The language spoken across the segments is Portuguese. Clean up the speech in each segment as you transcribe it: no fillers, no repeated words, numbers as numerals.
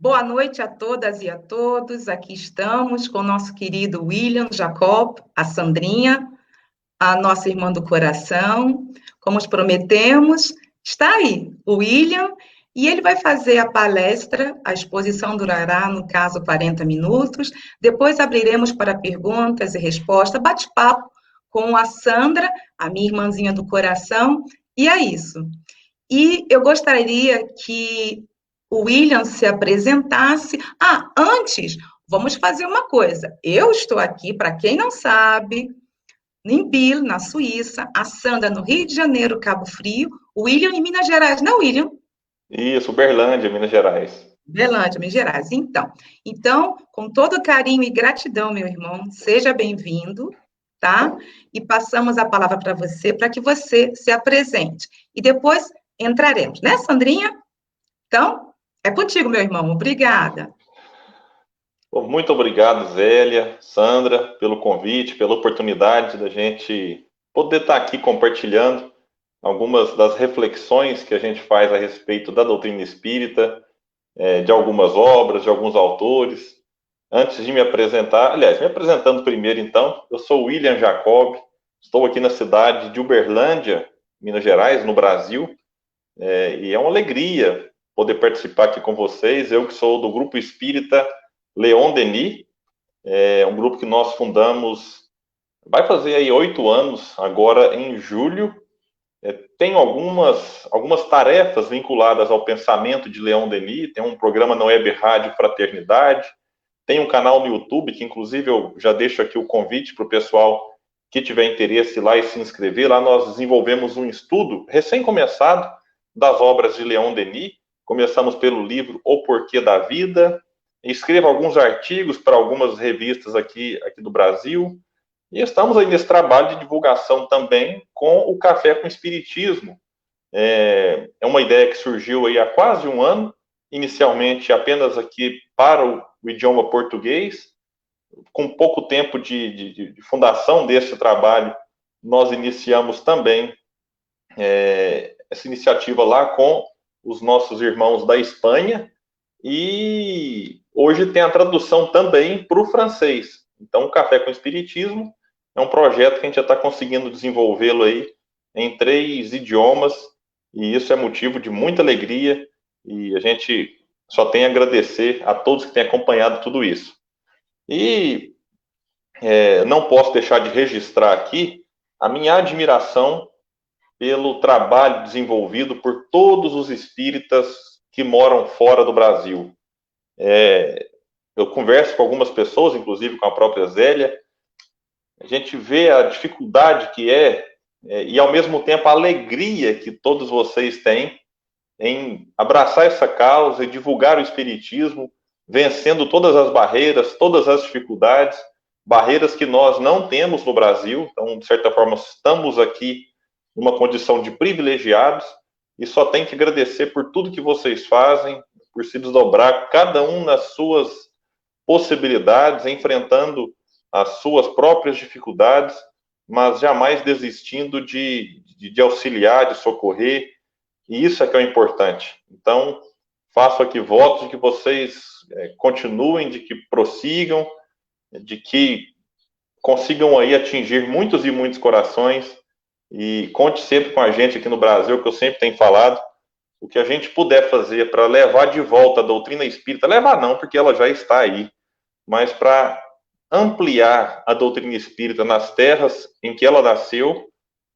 Boa noite a todas e a todos. Aqui estamos com o nosso querido William Jacob, a Sandrinha, a nossa irmã do coração. Como os prometemos, está aí o William e ele vai fazer a palestra. A exposição durará, no caso, 40 minutos. Depois abriremos para perguntas e respostas, bate-papo com a Sandra, a minha irmãzinha do coração. E é isso. E eu gostaria que o William se apresentasse. Antes, vamos fazer uma coisa. Eu estou aqui, para quem não sabe, em Biel, na Suíça, a Sandra no Rio de Janeiro, Cabo Frio, o William em Minas Gerais, não, William? Isso, Uberlândia, Minas Gerais. Uberlândia, Minas Gerais. Então, com todo carinho e gratidão, meu irmão, seja bem-vindo, tá? E passamos a palavra para você, para que você se apresente. E depois entraremos, né, Sandrinha? Então, é contigo, meu irmão. Obrigada. Bom, muito obrigado, Zélia, Sandra, pelo convite, pela oportunidade da gente poder estar aqui compartilhando algumas das reflexões que a gente faz a respeito da doutrina espírita, de algumas obras, de alguns autores. Antes de me apresentar, aliás, me apresentando primeiro, então, eu sou William Jacob, estou aqui na cidade de Uberlândia, Minas Gerais, no Brasil, e é uma alegria poder participar aqui com vocês. Eu que sou do Grupo Espírita Leon Denis, é um grupo que nós fundamos, vai fazer aí 8 anos, agora em julho. Tem algumas tarefas vinculadas ao pensamento de Leon Denis, tem um programa na Web Rádio Fraternidade, tem um canal no YouTube, que inclusive eu já deixo aqui o convite para o pessoal que tiver interesse lá e se inscrever. Lá nós desenvolvemos um estudo recém-começado das obras de Leon Denis. Começamos pelo livro O Porquê da Vida, escrevo alguns artigos para algumas revistas aqui do Brasil, e estamos aí nesse trabalho de divulgação também com o Café com Espiritismo. É uma ideia que surgiu aí há quase um ano, inicialmente apenas aqui para o idioma português. Com pouco tempo de fundação desse trabalho, nós iniciamos também essa iniciativa lá com os nossos irmãos da Espanha, e hoje tem a tradução também para o francês. Então, o Café com Espiritismo é um projeto que a gente já está conseguindo desenvolvê-lo aí em 3 idiomas, e isso é motivo de muita alegria, e a gente só tem a agradecer a todos que têm acompanhado tudo isso. E não posso deixar de registrar aqui a minha admiração pelo trabalho desenvolvido por todos os espíritas que moram fora do Brasil. Eu converso com algumas pessoas, inclusive com a própria Zélia, a gente vê a dificuldade que e ao mesmo tempo a alegria que todos vocês têm em abraçar essa causa e divulgar o espiritismo, vencendo todas as barreiras, todas as dificuldades, barreiras que nós não temos no Brasil. Então, de certa forma, estamos aqui numa condição de privilegiados, e só tem que agradecer por tudo que vocês fazem, por se desdobrar, cada um nas suas possibilidades, enfrentando as suas próprias dificuldades, mas jamais desistindo de auxiliar, de socorrer, e isso é que é o importante. Então, faço aqui votos de que vocês continuem, de que prossigam, de que consigam aí atingir muitos e muitos corações, e conte sempre com a gente aqui no Brasil, que eu sempre tenho falado, o que a gente puder fazer para levar de volta a doutrina espírita, levar não, porque ela já está aí, mas para ampliar a doutrina espírita nas terras em que ela nasceu,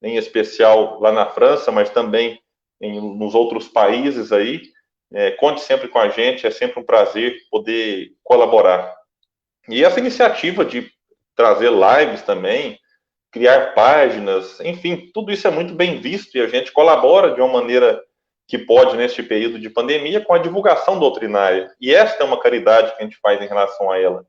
em especial lá na França, mas também nos outros países aí. Conte sempre com a gente, é sempre um prazer poder colaborar. E essa iniciativa de trazer lives também, criar páginas, enfim, tudo isso é muito bem visto, e a gente colabora de uma maneira que pode neste período de pandemia com a divulgação doutrinária, e esta é uma caridade que a gente faz em relação a ela.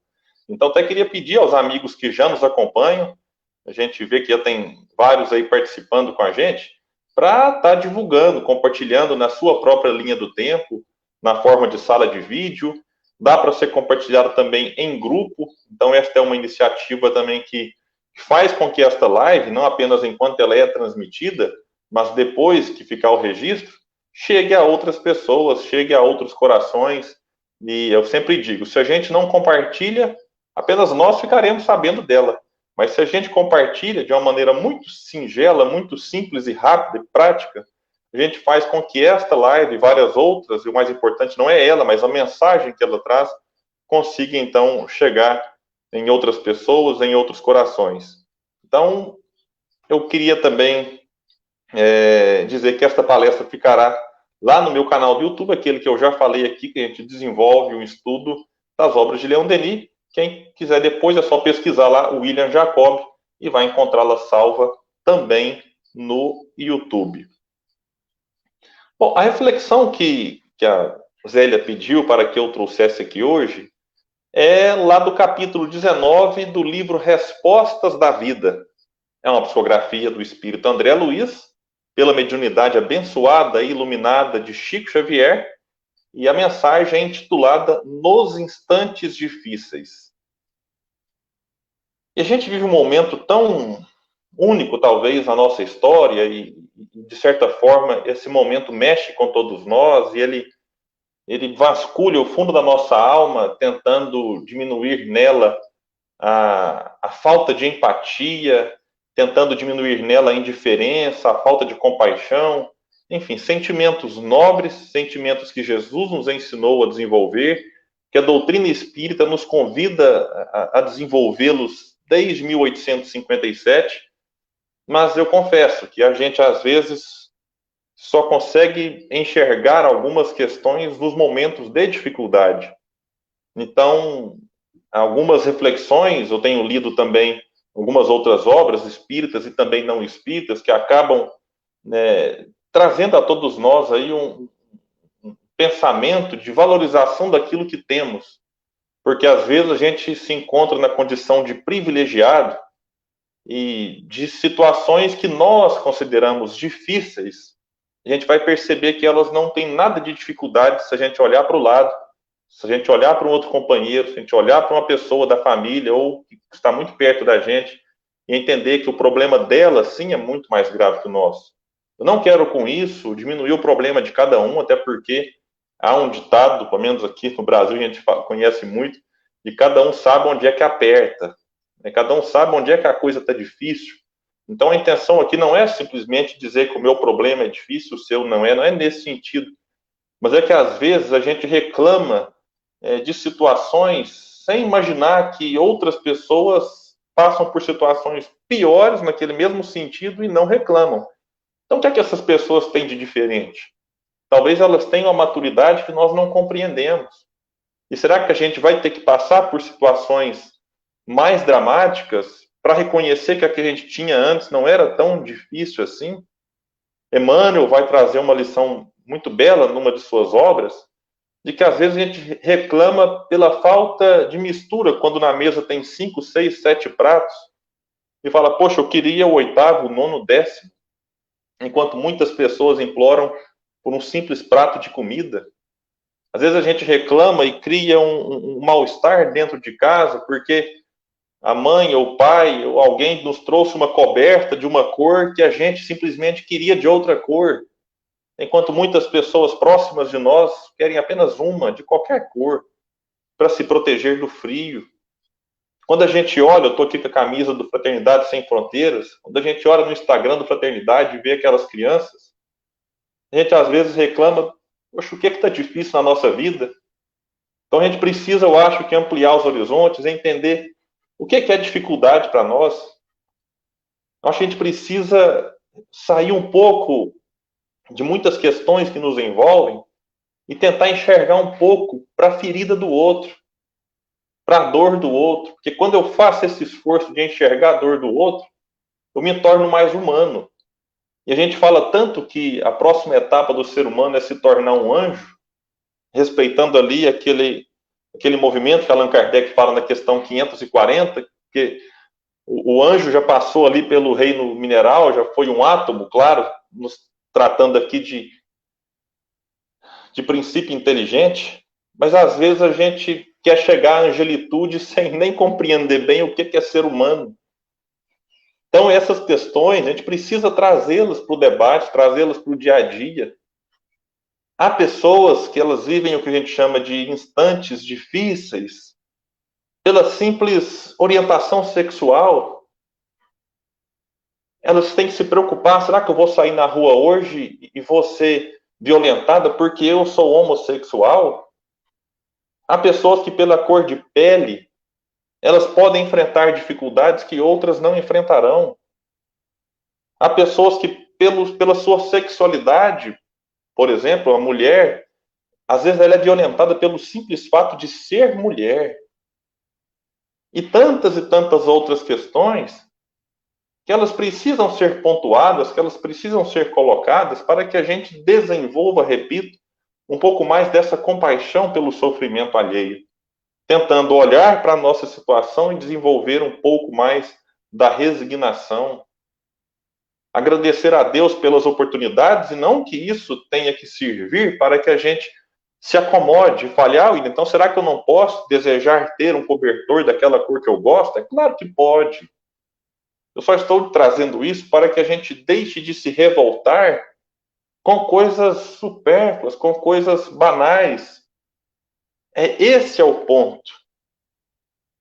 Então, até queria pedir aos amigos que já nos acompanham, a gente vê que já tem vários aí participando com a gente, para estar divulgando, compartilhando na sua própria linha do tempo, na forma de sala de vídeo. Dá para ser compartilhado também em grupo. Então, esta é uma iniciativa também que faz com que esta live, não apenas enquanto ela é transmitida, mas depois que ficar o registro, chegue a outras pessoas, chegue a outros corações, E eu sempre digo, se a gente não compartilha, apenas nós ficaremos sabendo dela. Mas se a gente compartilha de uma maneira muito singela, muito simples e rápida e prática, a gente faz com que esta live e várias outras, e o mais importante não é ela, mas a mensagem que ela traz, consiga então chegar em outras pessoas, em outros corações. Então, eu queria também dizer que esta palestra ficará lá no meu canal do YouTube, aquele que eu já falei aqui, que a gente desenvolve um estudo das obras de Leon Denis. Quem quiser depois é só pesquisar lá o William Jacob e vai encontrá-la salva também no YouTube. Bom, a reflexão que a Zélia pediu para que eu trouxesse aqui hoje é lá do capítulo 19 do livro Respostas da Vida. É uma psicografia do espírito André Luiz, pela mediunidade abençoada e iluminada de Chico Xavier, e a mensagem é intitulada Nos Instantes Difíceis. E a gente vive um momento tão único, talvez, na nossa história, e, de certa forma, esse momento mexe com todos nós, e ele vasculha o fundo da nossa alma, tentando diminuir nela a falta de empatia, tentando diminuir nela a indiferença, a falta de compaixão, enfim, sentimentos nobres, sentimentos que Jesus nos ensinou a desenvolver, que a doutrina espírita nos convida a desenvolvê-los desde 1857, mas eu confesso que a gente, às vezes, só consegue enxergar algumas questões nos momentos de dificuldade. Então, algumas reflexões, eu tenho lido também algumas outras obras espíritas e também não espíritas, que acabam, né, trazendo a todos nós aí um pensamento de valorização daquilo que temos. Porque às vezes a gente se encontra na condição de privilegiado e de situações que nós consideramos difíceis, a gente vai perceber que elas não têm nada de dificuldade se a gente olhar para o lado, se a gente olhar para um outro companheiro, se a gente olhar para uma pessoa da família ou que está muito perto da gente e entender que o problema dela, sim, é muito mais grave que o nosso. Eu não quero, com isso, diminuir o problema de cada um, até porque há um ditado, pelo menos aqui no Brasil a gente conhece muito, e cada um sabe onde é que aperta, né? Cada um sabe onde é que a coisa está difícil. Então a intenção aqui não é simplesmente dizer que o meu problema é difícil, o seu não é nesse sentido. Mas é que às vezes a gente reclama de situações sem imaginar que outras pessoas passam por situações piores naquele mesmo sentido e não reclamam. Então, o que é que essas pessoas têm de diferente? Talvez elas tenham a maturidade que nós não compreendemos. E será que a gente vai ter que passar por situações mais dramáticas para reconhecer que a que a gente tinha antes não era tão difícil assim? Emmanuel vai trazer uma lição muito bela numa de suas obras, de que às vezes a gente reclama pela falta de mistura, quando na mesa tem 5, 6, 7 pratos, e fala, poxa, eu queria o 8º, o 9º, o 10º, enquanto muitas pessoas imploram por um simples prato de comida. Às vezes a gente reclama e cria um mal-estar dentro de casa, porque a mãe ou o pai ou alguém nos trouxe uma coberta de uma cor que a gente simplesmente queria de outra cor, enquanto muitas pessoas próximas de nós querem apenas uma, de qualquer cor, para se proteger do frio. Quando a gente olha, eu estou aqui com a camisa do Fraternidade Sem Fronteiras, quando a gente olha no Instagram do Fraternidade e vê aquelas crianças, a gente às vezes reclama, poxa, o que está difícil na nossa vida? Então a gente precisa, eu acho, que ampliar os horizontes e entender o que é dificuldade para nós. Eu acho que a gente precisa sair um pouco de muitas questões que nos envolvem e tentar enxergar um pouco para a ferida do outro, para a dor do outro. Porque quando eu faço esse esforço de enxergar a dor do outro, eu me torno mais humano. E a gente fala tanto que a próxima etapa do ser humano é se tornar um anjo, respeitando ali aquele movimento que Allan Kardec fala na questão 540, que o anjo já passou ali pelo reino mineral, já foi um átomo, claro, nos tratando aqui de princípio inteligente, mas às vezes a gente quer chegar à angelitude sem nem compreender bem o que é ser humano. Então, essas questões, a gente precisa trazê-las para o debate, trazê-las para o dia a dia. Há pessoas que elas vivem o que a gente chama de instantes difíceis pela simples orientação sexual. Elas têm que se preocupar, será que eu vou sair na rua hoje e vou ser violentada porque eu sou homossexual? Há pessoas que pela cor de pele, elas podem enfrentar dificuldades que outras não enfrentarão. Há pessoas que pela sua sexualidade, por exemplo, a mulher, às vezes ela é violentada pelo simples fato de ser mulher. E tantas outras questões que elas precisam ser pontuadas, que elas precisam ser colocadas para que a gente desenvolva, repito, um pouco mais dessa compaixão pelo sofrimento alheio, tentando olhar para a nossa situação e desenvolver um pouco mais da resignação. Agradecer a Deus pelas oportunidades e não que isso tenha que servir para que a gente se acomode e fale, então será que eu não posso desejar ter um cobertor daquela cor que eu gosto? É claro que pode. Eu só estou trazendo isso para que a gente deixe de se revoltar com coisas supérfluas, com coisas banais. Esse é o ponto.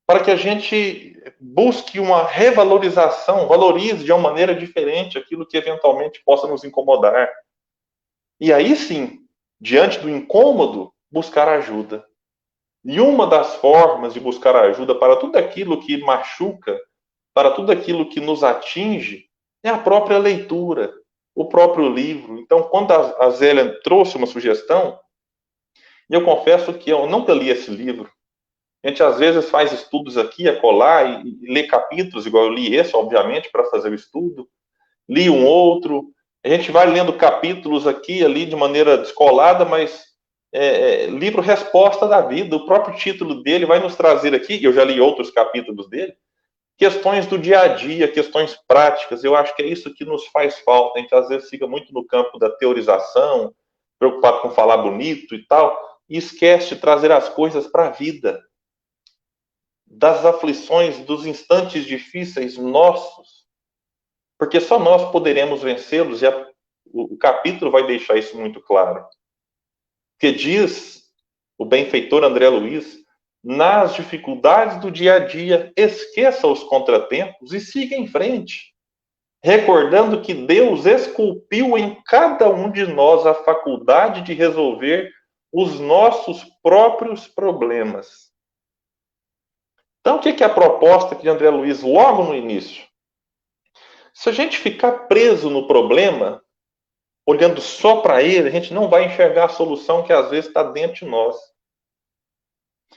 Para que a gente busque uma revalorização, valorize de uma maneira diferente aquilo que eventualmente possa nos incomodar. E aí sim, diante do incômodo, buscar ajuda. E uma das formas de buscar ajuda para tudo aquilo que machuca, para tudo aquilo que nos atinge, é a própria leitura, o próprio livro. Então, quando a Zélia trouxe uma sugestão, e eu confesso que eu nunca li esse livro. A gente às vezes faz estudos aqui, a colar, e lê capítulos, igual eu li esse, obviamente, para fazer o estudo. Li um outro. A gente vai lendo capítulos aqui e ali de maneira descolada, mas livro Resposta da Vida, o próprio título dele vai nos trazer aqui, eu já li outros capítulos dele, questões do dia a dia, questões práticas. Eu acho que é isso que nos faz falta. A gente às vezes fica muito no campo da teorização, preocupado com falar bonito e tal, e esquece de trazer as coisas para a vida, das aflições, dos instantes difíceis nossos, porque só nós poderemos vencê-los, e o capítulo vai deixar isso muito claro. Porque diz o benfeitor André Luiz, nas dificuldades do dia a dia, esqueça os contratempos e siga em frente, recordando que Deus esculpiu em cada um de nós a faculdade de resolver os nossos próprios problemas. Então, o que é a proposta de André Luiz logo no início? Se a gente ficar preso no problema, olhando só para ele, a gente não vai enxergar a solução que às vezes está dentro de nós.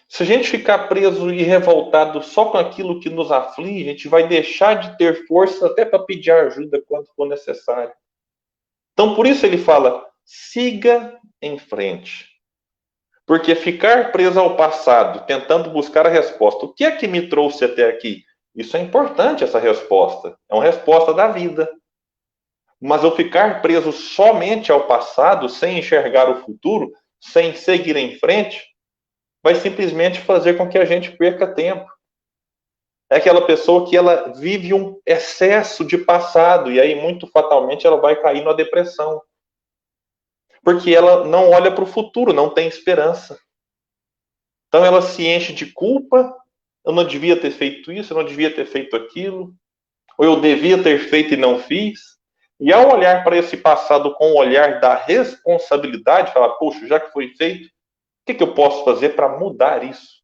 Se a gente ficar preso e revoltado só com aquilo que nos aflige, a gente vai deixar de ter força até para pedir ajuda quando for necessário. Então, por isso ele fala, siga em frente. Porque ficar preso ao passado, tentando buscar a resposta, o que é que me trouxe até aqui? Isso é importante, essa resposta. É uma resposta da vida. Mas eu ficar preso somente ao passado, sem enxergar o futuro, sem seguir em frente, vai simplesmente fazer com que a gente perca tempo. É aquela pessoa que ela vive um excesso de passado, e aí muito fatalmente ela vai cair na depressão. Porque ela não olha para o futuro, não tem esperança. Então ela se enche de culpa, eu não devia ter feito isso, eu não devia ter feito aquilo, ou eu devia ter feito e não fiz. E ao olhar para esse passado com o olhar da responsabilidade, falar, poxa, já que foi feito, o que eu posso fazer para mudar isso?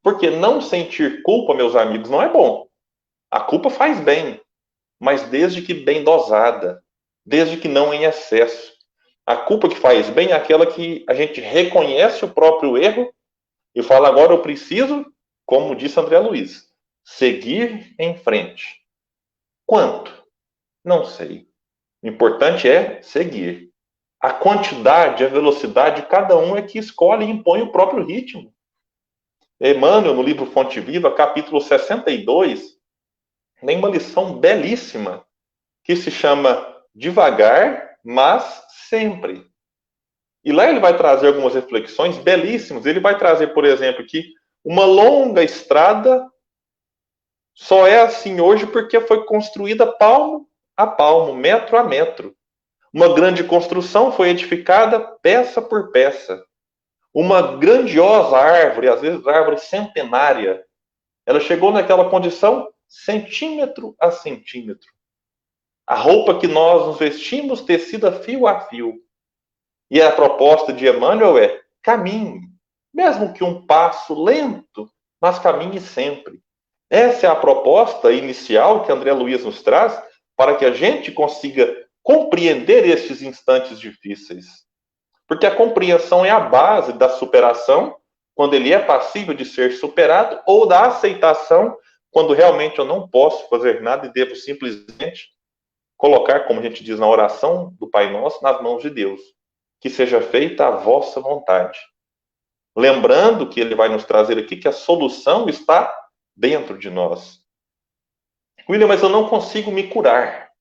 Porque não sentir culpa, meus amigos, não é bom. A culpa faz bem, mas desde que bem dosada, desde que não em excesso. A culpa que faz bem é aquela que a gente reconhece o próprio erro e fala, agora eu preciso, como disse André Luiz, seguir em frente. Quanto? Não sei. O importante é seguir. A quantidade, a velocidade, cada um é que escolhe e impõe o próprio ritmo. Emmanuel, no livro Fonte Viva, capítulo 62, tem uma lição belíssima que se chama Devagar, mas sempre. E lá ele vai trazer algumas reflexões belíssimas. Ele vai trazer, por exemplo, que uma longa estrada só é assim hoje porque foi construída palmo a palmo, metro a metro. Uma grande construção foi edificada peça por peça. Uma grandiosa árvore, às vezes árvore centenária, ela chegou naquela condição centímetro a centímetro. A roupa que nós nos vestimos tecida fio a fio. E a proposta de Emmanuel é: caminhe, mesmo que um passo lento, mas caminhe sempre. Essa é a proposta inicial que André Luiz nos traz para que a gente consiga compreender estes instantes difíceis. Porque a compreensão é a base da superação, quando ele é passível de ser superado, ou da aceitação, quando realmente eu não posso fazer nada e devo simplesmente colocar, como a gente diz na oração do Pai Nosso, nas mãos de Deus. Que seja feita a vossa vontade. Lembrando que ele vai nos trazer aqui que a solução está dentro de nós. William, mas eu não consigo me curar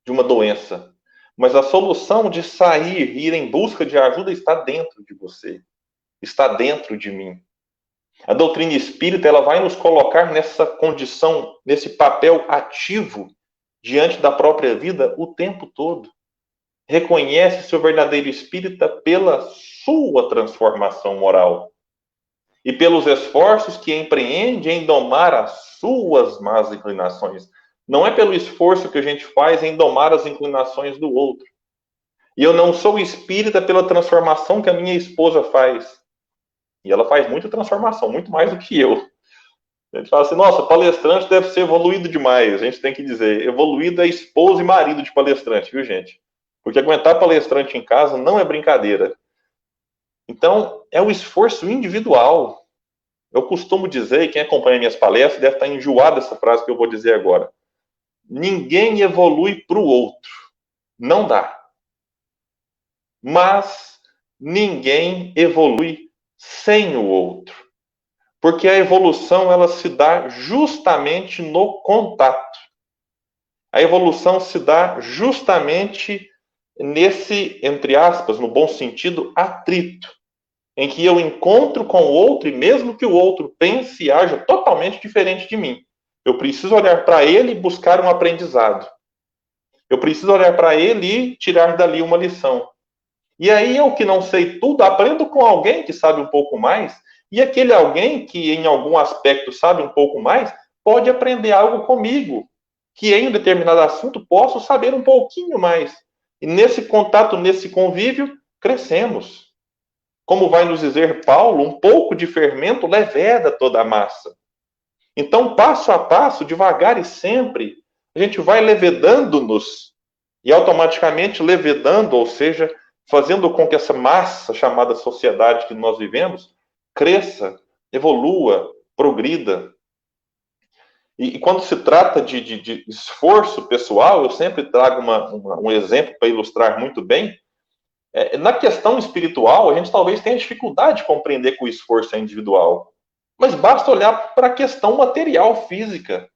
de uma doença. Mas a solução de sair e ir em busca de ajuda está dentro de você. Está dentro de mim. A doutrina espírita ela vai nos colocar nessa condição, nesse papel ativo diante da própria vida o tempo todo. Reconhece seu verdadeiro espírita pela sua transformação moral e pelos esforços que empreende em domar as suas más inclinações. Não é pelo esforço que a gente faz em domar as inclinações do outro. E eu não sou espírita pela transformação que a minha esposa faz. E ela faz muita transformação, muito mais do que eu. A gente fala assim, nossa, palestrante deve ser evoluído demais. A gente tem que dizer, evoluído é esposa e marido de palestrante, viu, gente? Porque aguentar palestrante em casa não é brincadeira. Então, é o esforço individual. Eu costumo dizer, e quem acompanha minhas palestras deve estar enjoado dessa frase que eu vou dizer agora. Ninguém evolui para o outro. Não dá. Mas ninguém evolui sem o outro. Porque a evolução ela se dá justamente no contato. A evolução se dá justamente nesse, entre aspas, no bom sentido, atrito, em que eu encontro com o outro e mesmo que o outro pense e haja totalmente diferente de mim, eu preciso olhar para ele e buscar um aprendizado. Eu preciso olhar para ele e tirar dali uma lição. E aí eu que não sei tudo, aprendo com alguém que sabe um pouco mais, e aquele alguém que em algum aspecto sabe um pouco mais, pode aprender algo comigo, que em um determinado assunto posso saber um pouquinho mais. E nesse contato, nesse convívio, crescemos. Como vai nos dizer Paulo, um pouco de fermento leveda toda a massa. Então, passo a passo, devagar e sempre, a gente vai levedando-nos e automaticamente levedando, ou seja, fazendo com que essa massa chamada sociedade que nós vivemos cresça, evolua, progrida. E quando se trata de esforço pessoal, eu sempre trago um exemplo para ilustrar muito bem. Na questão espiritual, a gente talvez tenha dificuldade de compreender que o esforço é individual. Mas basta olhar para a questão material, física.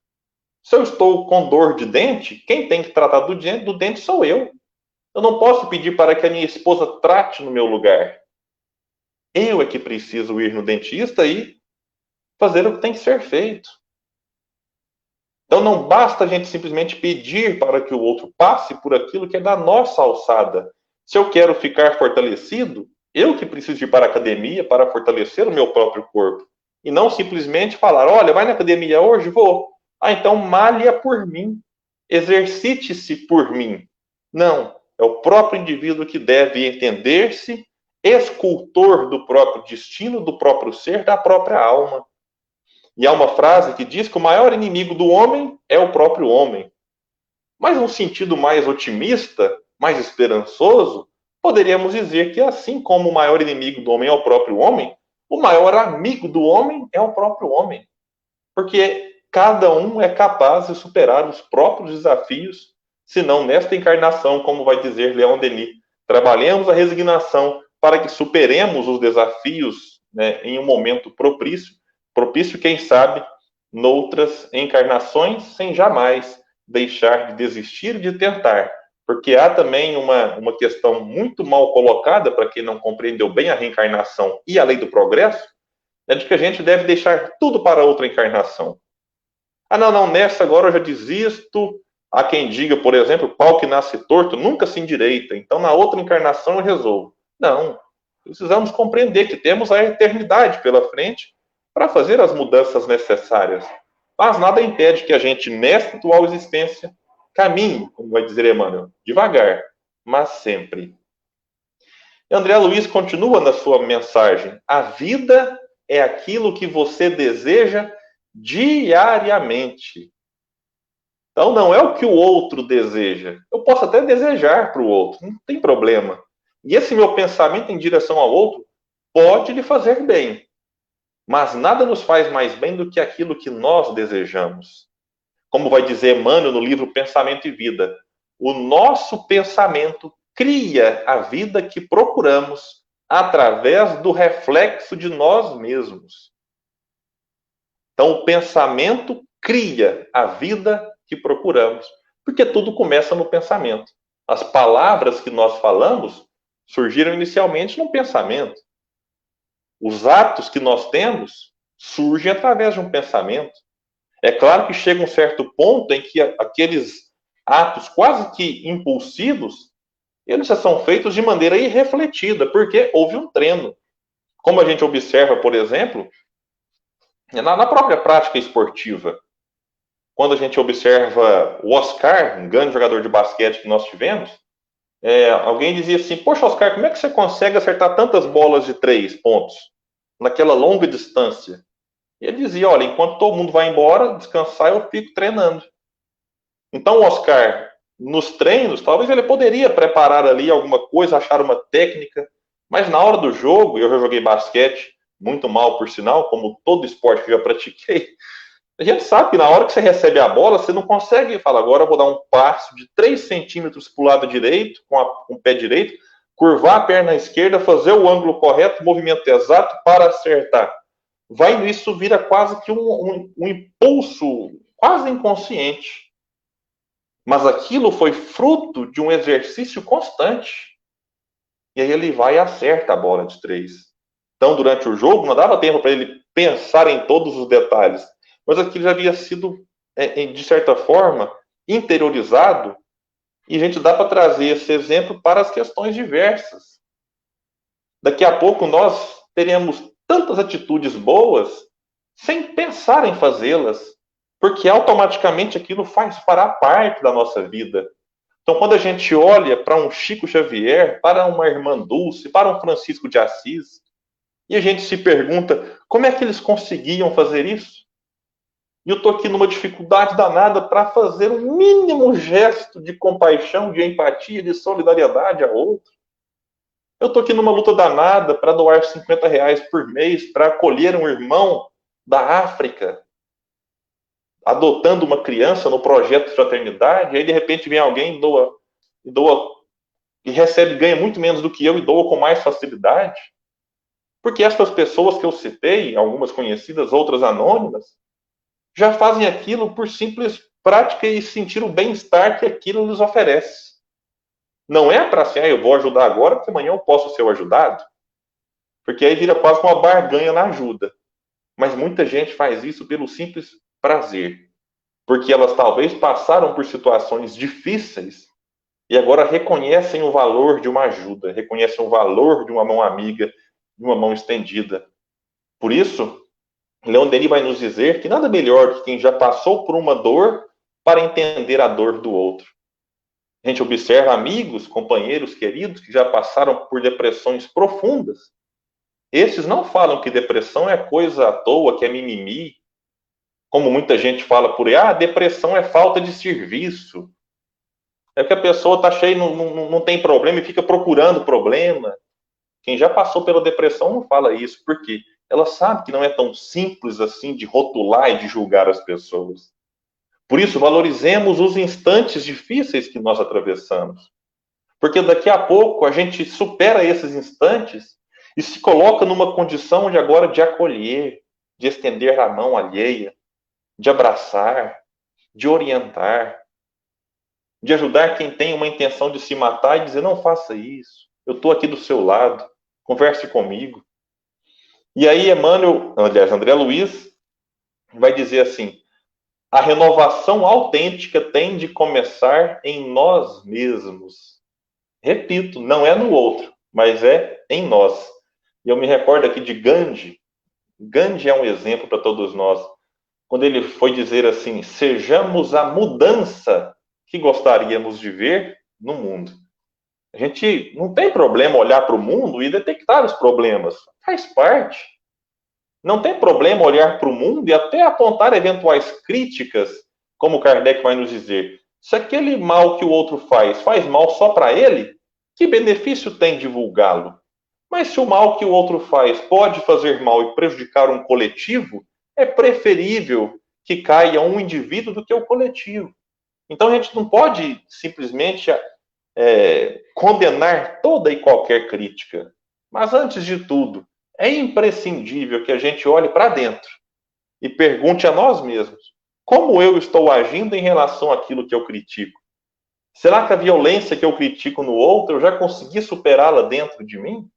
Se eu estou com dor de dente, quem tem que tratar do dente sou eu. Eu não posso pedir para que a minha esposa trate no meu lugar. Eu é que preciso ir no dentista e fazer o que tem que ser feito. Então não basta a gente simplesmente pedir para que o outro passe por aquilo que é da nossa alçada. Se eu quero ficar fortalecido, eu que preciso ir para a academia para fortalecer o meu próprio corpo. E não simplesmente falar, olha, vai na academia hoje? Vou. Ah, então malha por mim. Exercite-se por mim. Não, é o próprio indivíduo que deve entender-se escultor do próprio destino, do próprio ser, da própria alma. E há uma frase que diz que o maior inimigo do homem é o próprio homem. Mas num sentido mais otimista, mais esperançoso, poderíamos dizer que assim como o maior inimigo do homem é o próprio homem, o maior amigo do homem é o próprio homem. Porque cada um é capaz de superar os próprios desafios, se não nesta encarnação, como vai dizer Leon Denis. Trabalhemos a resignação para que superemos os desafios, né, em um momento propício, quem sabe, noutras encarnações, sem jamais deixar de desistir de tentar. Porque há também uma questão muito mal colocada, para quem não compreendeu bem a reencarnação e a lei do progresso, é de que a gente deve deixar tudo para outra encarnação. Ah, não, nessa agora eu já desisto, Há quem diga, por exemplo, o pau que nasce torto nunca se endireita, então na outra encarnação eu resolvo. Não. Precisamos compreender que temos a eternidade pela frente para fazer as mudanças necessárias. Mas nada impede que a gente, nesta atual existência, caminhe, como vai dizer Emmanuel, devagar, mas sempre. André Luiz continua na sua mensagem. A vida é aquilo que você deseja diariamente. Então, não é o que o outro deseja. Eu posso até desejar para o outro, não tem problema. E esse meu pensamento em direção ao outro pode lhe fazer bem. Mas nada nos faz mais bem do que aquilo que nós desejamos. Como vai dizer Emmanuel no livro Pensamento e Vida, o nosso pensamento cria a vida que procuramos através do reflexo de nós mesmos. Então, o pensamento cria a vida que procuramos, porque tudo começa no pensamento. As palavras que nós falamos surgiram inicialmente no pensamento. Os atos que nós temos surgem através de um pensamento. É claro que chega um certo ponto em que aqueles atos quase que impulsivos, eles já são feitos de maneira irrefletida, porque houve um treino. Como a gente observa, por exemplo, na própria prática esportiva. Quando a gente observa o Oscar, um grande jogador de basquete que nós tivemos, alguém dizia assim, poxa, Oscar, como é que você consegue acertar tantas bolas de 3 pontos naquela longa distância? E ele dizia, olha, enquanto todo mundo vai embora, descansar, eu fico treinando. Então, o Oscar, nos treinos, talvez ele poderia preparar ali alguma coisa, achar uma técnica, mas na hora do jogo, eu já joguei basquete, muito mal, por sinal, como todo esporte que eu já pratiquei, a gente sabe que na hora que você recebe a bola, você não consegue falar, agora eu vou dar um passo de 3 centímetros para o lado direito, com o pé direito, curvar a perna esquerda, fazer o ângulo correto, o movimento exato para acertar. Vai isso vira quase que um impulso quase inconsciente. Mas aquilo foi fruto de um exercício constante. E aí ele vai e acerta a bola de 3. Então, durante o jogo, não dava tempo para ele pensar em todos os detalhes. Mas aquilo já havia sido, de certa forma, interiorizado. E a gente dá para trazer esse exemplo para as questões diversas. Daqui a pouco nós teremos tantas atitudes boas sem pensar em fazê-las, porque automaticamente aquilo fará parte da nossa vida. Então, quando a gente olha para um Chico Xavier, para uma Irmã Dulce, para um Francisco de Assis, e a gente se pergunta como é que eles conseguiam fazer isso? E eu estou aqui numa dificuldade danada para fazer um mínimo gesto de compaixão, de empatia, de solidariedade a outro. Eu estou aqui numa luta danada para doar R$ 50 por mês para acolher um irmão da África, adotando uma criança no projeto de fraternidade, e aí de repente vem alguém e doa e recebe, ganha muito menos do que eu e doa com mais facilidade. Porque essas pessoas que eu citei, algumas conhecidas, outras anônimas, já fazem aquilo por simples prática e sentir o bem-estar que aquilo lhes oferece. Não é para assim, eu vou ajudar agora, porque amanhã eu posso ser ajudado. Porque aí vira quase uma barganha na ajuda. Mas muita gente faz isso pelo simples prazer. Porque elas talvez passaram por situações difíceis e agora reconhecem o valor de uma ajuda, reconhecem o valor de uma mão amiga, de uma mão estendida. Por isso, Leon Denis vai nos dizer que nada melhor do que quem já passou por uma dor para entender a dor do outro. A gente observa amigos, companheiros queridos que já passaram por depressões profundas. Esses não falam que depressão é coisa à toa, que é mimimi. Como muita gente fala por aí, depressão é falta de serviço. É que a pessoa está cheia, não tem problema e fica procurando problema. Quem já passou pela depressão não fala isso, porque ela sabe que não é tão simples assim de rotular e de julgar as pessoas. Por isso, valorizemos os instantes difíceis que nós atravessamos. Porque daqui a pouco a gente supera esses instantes e se coloca numa condição de agora de acolher, de estender a mão alheia, de abraçar, de orientar, de ajudar quem tem uma intenção de se matar e dizer, não faça isso, eu estou aqui do seu lado, converse comigo. E aí Emmanuel, aliás, André Luiz, vai dizer assim, A renovação autêntica tem de começar em nós mesmos. Repito, não é no outro, mas é em nós. E eu me recordo aqui de Gandhi. Gandhi é um exemplo para todos nós. Quando ele foi dizer assim: sejamos a mudança que gostaríamos de ver no mundo. A gente não tem problema olhar para o mundo e detectar os problemas. Faz parte. Não tem problema olhar para o mundo e até apontar eventuais críticas, como Kardec vai nos dizer. Se aquele mal que o outro faz mal só para ele, que benefício tem divulgá-lo? Mas se o mal que o outro faz pode fazer mal e prejudicar um coletivo, é preferível que caia um indivíduo do que o coletivo. Então a gente não pode simplesmente condenar toda e qualquer crítica. Mas antes de tudo, é imprescindível que a gente olhe para dentro e pergunte a nós mesmos: como eu estou agindo em relação àquilo que eu critico? Será que a violência que eu critico no outro eu já consegui superá-la dentro de mim?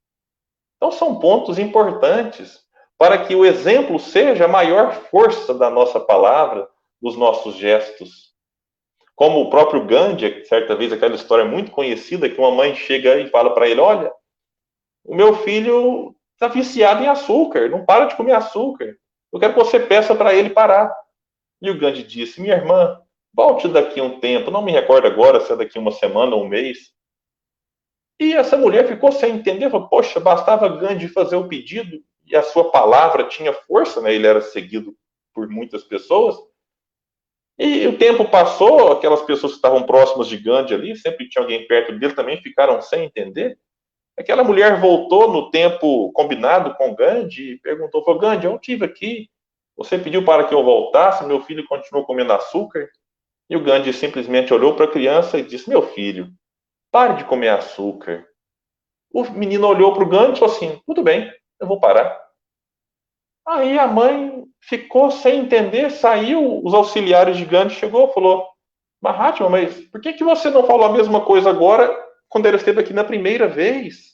Então são pontos importantes para que o exemplo seja a maior força da nossa palavra, dos nossos gestos. Como o próprio Gandhi, certa vez, aquela história muito conhecida, que uma mãe chega e fala para ele: olha, o meu filho está viciado em açúcar, não para de comer açúcar. Eu quero que você peça para ele parar. E o Gandhi disse: minha irmã, volte daqui a um tempo, não me recordo agora se é daqui uma semana ou um mês. E essa mulher ficou sem entender, falou: poxa, bastava Gandhi fazer o pedido e a sua palavra tinha força, né? Ele era seguido por muitas pessoas. E o tempo passou, aquelas pessoas que estavam próximas de Gandhi ali, sempre tinha alguém perto dele, também ficaram sem entender. Aquela mulher voltou no tempo combinado com Gandhi e perguntou: falou, Gandhi, eu estive aqui, você pediu para que eu voltasse, meu filho continuou comendo açúcar. E o Gandhi simplesmente olhou para a criança e disse: meu filho, pare de comer açúcar. O menino olhou para o Gandhi e falou assim: tudo bem, eu vou parar. Aí a mãe ficou sem entender, saiu, os auxiliares de Gandhi chegou e falou: Mahatma, mas por que você não falou a mesma coisa agora quando ele esteve aqui na primeira vez?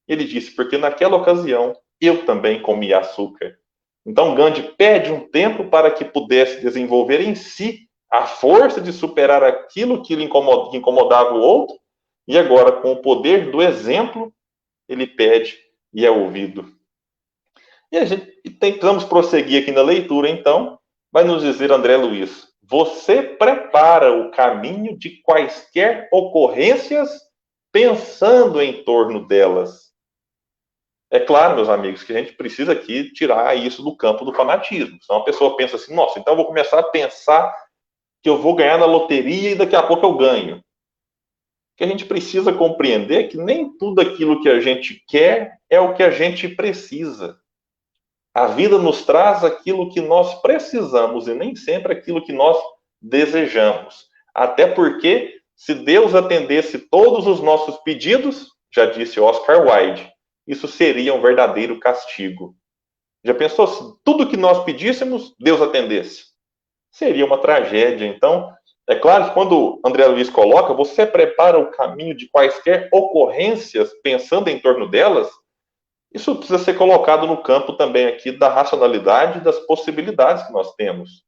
Ele disse: porque naquela ocasião eu também comi açúcar. Então Gandhi pede um tempo para que pudesse desenvolver em si a força de superar aquilo que lhe incomodava o outro, e agora, com o poder do exemplo, ele pede e é ouvido. E a gente tentamos prosseguir aqui na leitura, então, vai nos dizer André Luiz: você prepara o caminho de quaisquer ocorrências pensando em torno delas. É claro, meus amigos, que a gente precisa aqui tirar isso do campo do fanatismo. Senão a pessoa pensa assim: nossa, então eu vou começar a pensar que eu vou ganhar na loteria e daqui a pouco eu ganho. Que a gente precisa compreender que nem tudo aquilo que a gente quer é o que a gente precisa. A vida nos traz aquilo que nós precisamos e nem sempre aquilo que nós desejamos. Até porque, se Deus atendesse todos os nossos pedidos, já disse Oscar Wilde, isso seria um verdadeiro castigo. Já pensou se tudo que nós pedíssemos, Deus atendesse? Seria uma tragédia. Então, é claro que quando André Luiz coloca, você prepara o caminho de quaisquer ocorrências pensando em torno delas, isso precisa ser colocado no campo também aqui da racionalidade e das possibilidades que nós temos.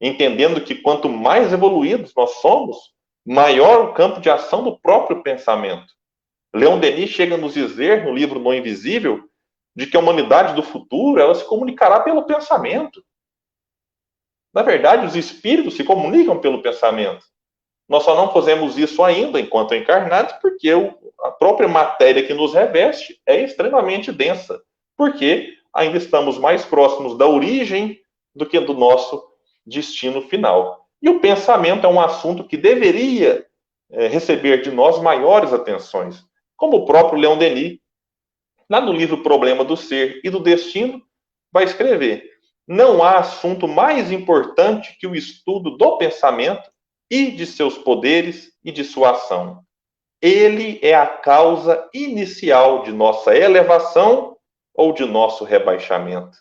Entendendo que quanto mais evoluídos nós somos, maior o campo de ação do próprio pensamento. Leon Denis chega a nos dizer, no livro No Invisível, de que a humanidade do futuro ela se comunicará pelo pensamento. Na verdade, os espíritos se comunicam pelo pensamento. Nós só não fazemos isso ainda enquanto encarnados, porque a própria matéria que nos reveste é extremamente densa, porque ainda estamos mais próximos da origem do que do nosso destino final. E o pensamento é um assunto que deveria receber de nós maiores atenções, como o próprio Leon Denis, lá no livro Problema do Ser e do Destino, vai escrever: não há assunto mais importante que o estudo do pensamento e de seus poderes e de sua ação. Ele é a causa inicial de nossa elevação ou de nosso rebaixamento.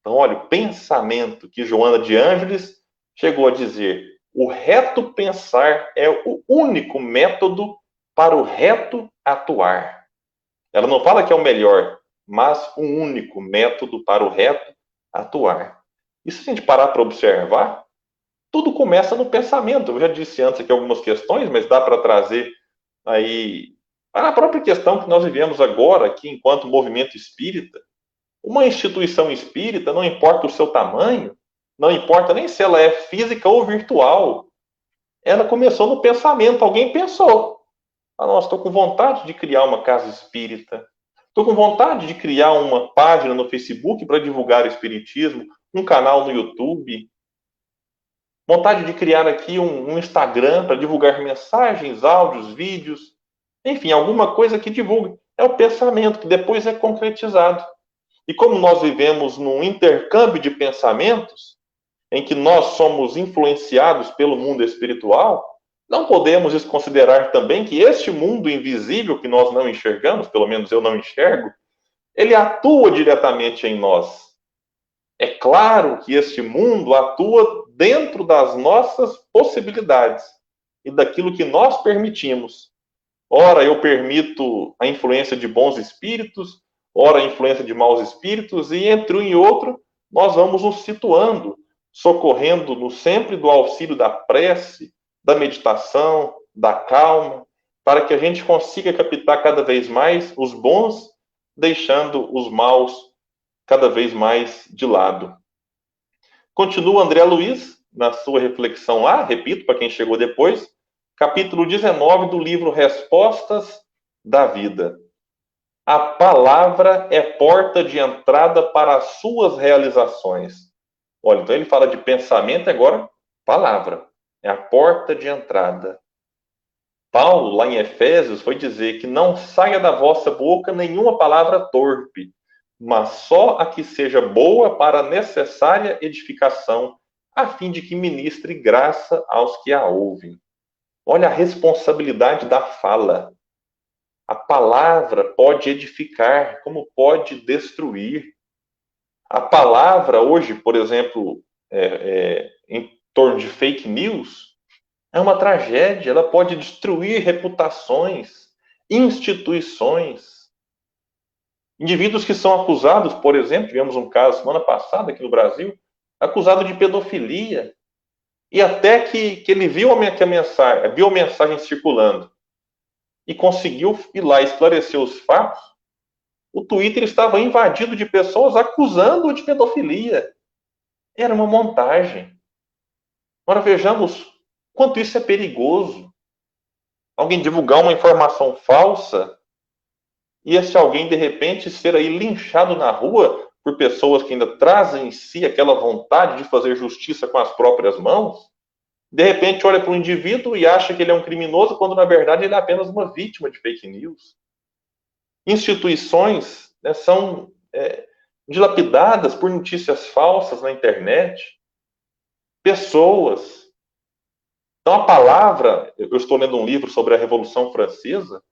Então, olha, o pensamento que Joana de Ângeles chegou a dizer: o reto pensar é o único método para o reto atuar. Ela não fala que é o melhor, mas o único método para o reto atuar. E se a gente parar para observar, tudo começa no pensamento. Eu já disse antes aqui algumas questões, mas dá para trazer aí para a própria questão que nós vivemos agora aqui enquanto movimento espírita. Uma instituição espírita, não importa o seu tamanho, não importa nem se ela é física ou virtual, ela começou no pensamento. Alguém pensou: ah, nossa, estou com vontade de criar uma casa espírita. Estou com vontade de criar uma página no Facebook para divulgar o espiritismo, um canal no YouTube. Vontade de criar aqui um Instagram para divulgar mensagens, áudios, vídeos. Enfim, alguma coisa que divulgue. É o pensamento que depois é concretizado. E como nós vivemos num intercâmbio de pensamentos, em que nós somos influenciados pelo mundo espiritual, não podemos desconsiderar também que este mundo invisível que nós não enxergamos, pelo menos eu não enxergo, ele atua diretamente em nós. É claro que este mundo atua dentro das nossas possibilidades e daquilo que nós permitimos. Ora, eu permito a influência de bons espíritos, ora, a influência de maus espíritos, e entre um e outro, nós vamos nos situando, socorrendo-nos sempre do auxílio da prece, da meditação, da calma, para que a gente consiga captar cada vez mais os bons, deixando os maus cada vez mais de lado. Continua André Luiz, na sua reflexão lá, repito, para quem chegou depois, capítulo 19 do livro Respostas da Vida. A palavra é porta de entrada para as suas realizações. Olha, então ele fala de pensamento, agora palavra. É a porta de entrada. Paulo, lá em Efésios, foi dizer que não saia da vossa boca nenhuma palavra torpe, mas só a que seja boa para a necessária edificação, a fim de que ministre graça aos que a ouvem. Olha a responsabilidade da fala. A palavra pode edificar, como pode destruir. A palavra hoje, por exemplo, em torno de fake news, é uma tragédia. Ela pode destruir reputações, instituições. Indivíduos que são acusados, por exemplo, tivemos um caso semana passada aqui no Brasil, acusado de pedofilia, e até que ele viu a mensagem circulando e conseguiu ir lá esclarecer os fatos, o Twitter estava invadido de pessoas acusando-o de pedofilia. Era uma montagem. Agora vejamos quanto isso é perigoso. Alguém divulgar uma informação falsa e esse alguém, de repente, ser aí linchado na rua por pessoas que ainda trazem em si aquela vontade de fazer justiça com as próprias mãos, de repente olha para o indivíduo e acha que ele é um criminoso, quando na verdade ele é apenas uma vítima de fake news. Instituições, né, são dilapidadas por notícias falsas na internet. Pessoas. Então a palavra, eu estou lendo um livro sobre a Revolução Francesa,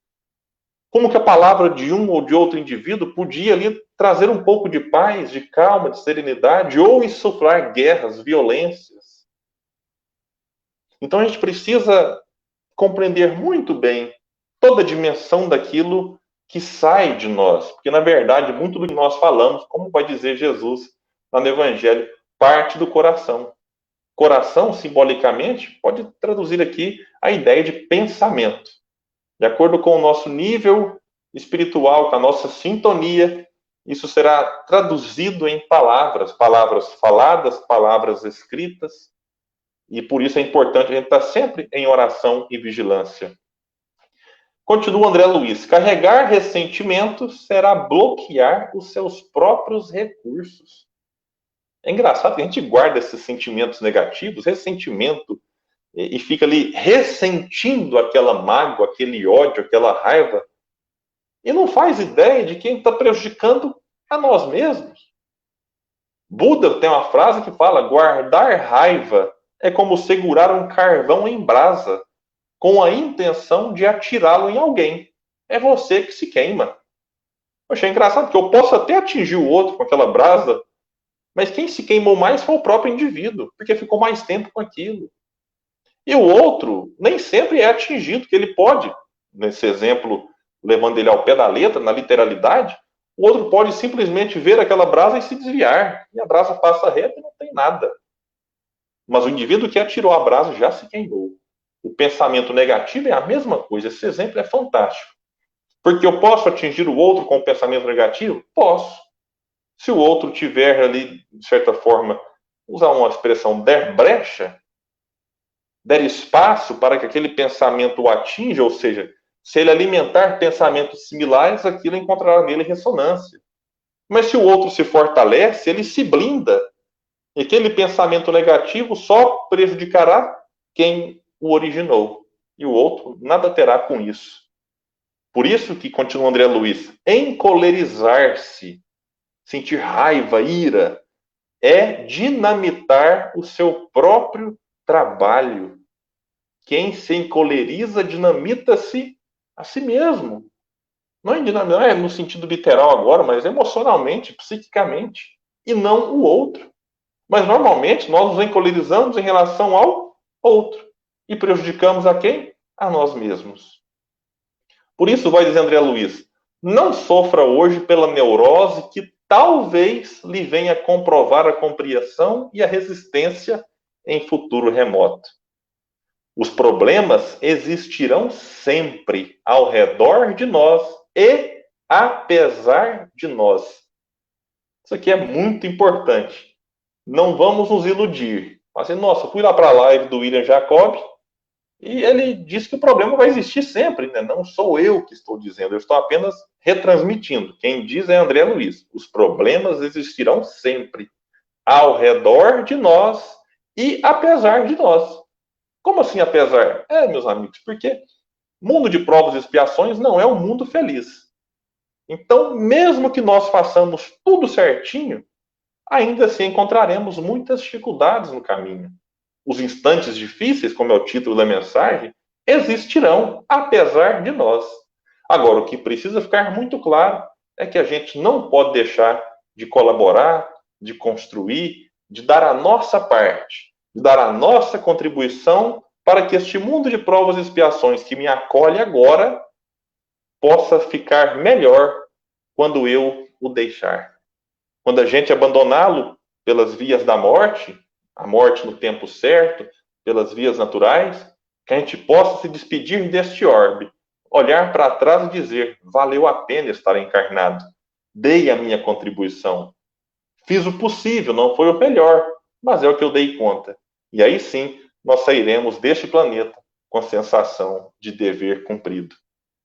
como que a palavra de um ou de outro indivíduo podia ali trazer um pouco de paz, de calma, de serenidade, ou insuflar guerras, violências. Então a gente precisa compreender muito bem toda a dimensão daquilo que sai de nós, porque na verdade muito do que nós falamos, como vai dizer Jesus lá no Evangelho, parte do coração. Coração, simbolicamente, pode traduzir aqui a ideia de pensamento. De acordo com o nosso nível espiritual, com a nossa sintonia, isso será traduzido em palavras, palavras faladas, palavras escritas, e por isso é importante a gente estar sempre em oração e vigilância. Continua André Luiz: carregar ressentimentos será bloquear os seus próprios recursos. É engraçado que a gente guarda esses sentimentos negativos, ressentimento, e fica ali ressentindo aquela mágoa, aquele ódio, aquela raiva, e não faz ideia de quem está prejudicando a nós mesmos. Buda tem uma frase que fala: guardar raiva é como segurar um carvão em brasa, com a intenção de atirá-lo em alguém. É você que se queima. Eu achei engraçado, porque eu posso até atingir o outro com aquela brasa, mas quem se queimou mais foi o próprio indivíduo, porque ficou mais tempo com aquilo. E o outro nem sempre é atingido, que ele pode, nesse exemplo, levando ele ao pé da letra, na literalidade, o outro pode simplesmente ver aquela brasa e se desviar, e a brasa passa reta e não tem nada. Mas o indivíduo que atirou a brasa já se queimou. O pensamento negativo é a mesma coisa. Esse exemplo é fantástico. Porque eu posso atingir o outro com o pensamento negativo? Posso. Se o outro tiver ali, de certa forma, usar uma expressão, der brecha, der espaço para que aquele pensamento o atinja, ou seja, se ele alimentar pensamentos similares, aquilo encontrará nele ressonância. Mas se o outro se fortalece, ele se blinda. E aquele pensamento negativo só prejudicará quem o originou. E o outro nada terá com isso. Por isso que, continua André Luiz, encolerizar-se, sentir raiva, ira, é dinamitar o seu próprio trabalho. Quem se encoleriza, dinamita-se a si mesmo. Não é no sentido literal agora, mas emocionalmente, psiquicamente. E não o outro. Mas normalmente nós nos encolerizamos em relação ao outro. E prejudicamos a quem? A nós mesmos. Por isso, vai dizer André Luiz, não sofra hoje pela neurose que talvez lhe venha comprovar a compreensão e a resistência em futuro remoto. Os problemas existirão sempre ao redor de nós e apesar de nós. Isso aqui é muito importante. Não vamos nos iludir. Assim, nossa, fui lá para a live do William Jacob e ele disse que o problema vai existir sempre, né? Não sou eu que estou dizendo, eu estou apenas retransmitindo. Quem diz é André Luiz. Os problemas existirão sempre ao redor de nós e apesar de nós. Como assim apesar? Meus amigos, porque mundo de provas e expiações não é um mundo feliz. Então, mesmo que nós façamos tudo certinho, ainda assim encontraremos muitas dificuldades no caminho. Os instantes difíceis, como é o título da mensagem, existirão, apesar de nós. Agora, o que precisa ficar muito claro é que a gente não pode deixar de colaborar, de construir, de dar a nossa parte, de dar a nossa contribuição para que este mundo de provas e expiações que me acolhe agora possa ficar melhor quando eu o deixar. Quando a gente abandoná-lo pelas vias da morte, a morte no tempo certo, pelas vias naturais, que a gente possa se despedir deste orbe, olhar para trás e dizer: valeu a pena estar encarnado, dei a minha contribuição, fiz o possível, não foi o melhor, mas é o que eu dei conta. E aí sim, nós sairemos deste planeta com a sensação de dever cumprido.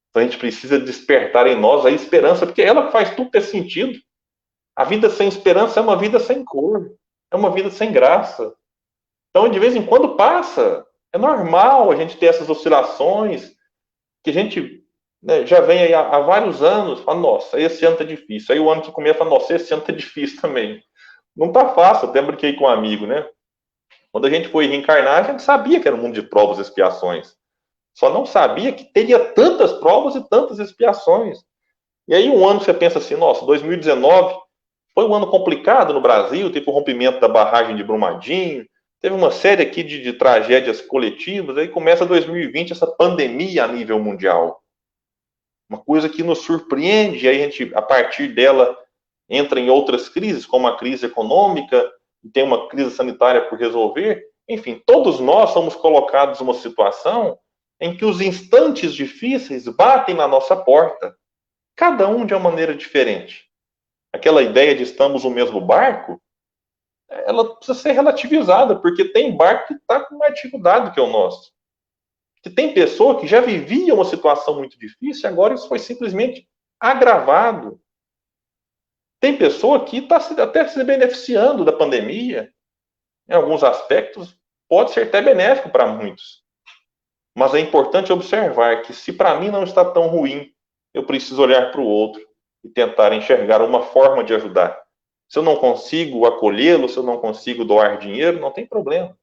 Então a gente precisa despertar em nós a esperança, porque é ela que faz tudo ter sentido. A vida sem esperança é uma vida sem cor, é uma vida sem graça. Então, de vez em quando passa. É normal a gente ter essas oscilações, que a gente, né, já vem aí há vários anos, fala, nossa, esse ano tá difícil. Aí o ano que começa, fala, nossa, esse ano tá difícil também. Não tá fácil, até brinquei com um amigo, né? Quando a gente foi reencarnar, a gente sabia que era um mundo de provas e expiações. Só não sabia que teria tantas provas e tantas expiações. E aí um ano você pensa assim, nossa, 2019 foi um ano complicado no Brasil, teve o rompimento da barragem de Brumadinho, teve uma série aqui de tragédias coletivas, aí começa 2020, essa pandemia a nível mundial. Uma coisa que nos surpreende, e aí a gente, a partir dela, entra em outras crises, como a crise econômica, e tem uma crise sanitária por resolver. Enfim, todos nós somos colocados numa situação em que os instantes difíceis batem na nossa porta, cada um de uma maneira diferente. Aquela ideia de estamos no mesmo barco, ela precisa ser relativizada, porque tem barco que está com mais dificuldade do que o nosso. Que tem pessoa que já vivia uma situação muito difícil e agora isso foi simplesmente agravado. Tem pessoa que está até se beneficiando da pandemia, em alguns aspectos, pode ser até benéfico para muitos. Mas é importante observar que se para mim não está tão ruim, eu preciso olhar para o outro e tentar enxergar uma forma de ajudar. Se eu não consigo acolhê-lo, se eu não consigo doar dinheiro, não tem problema.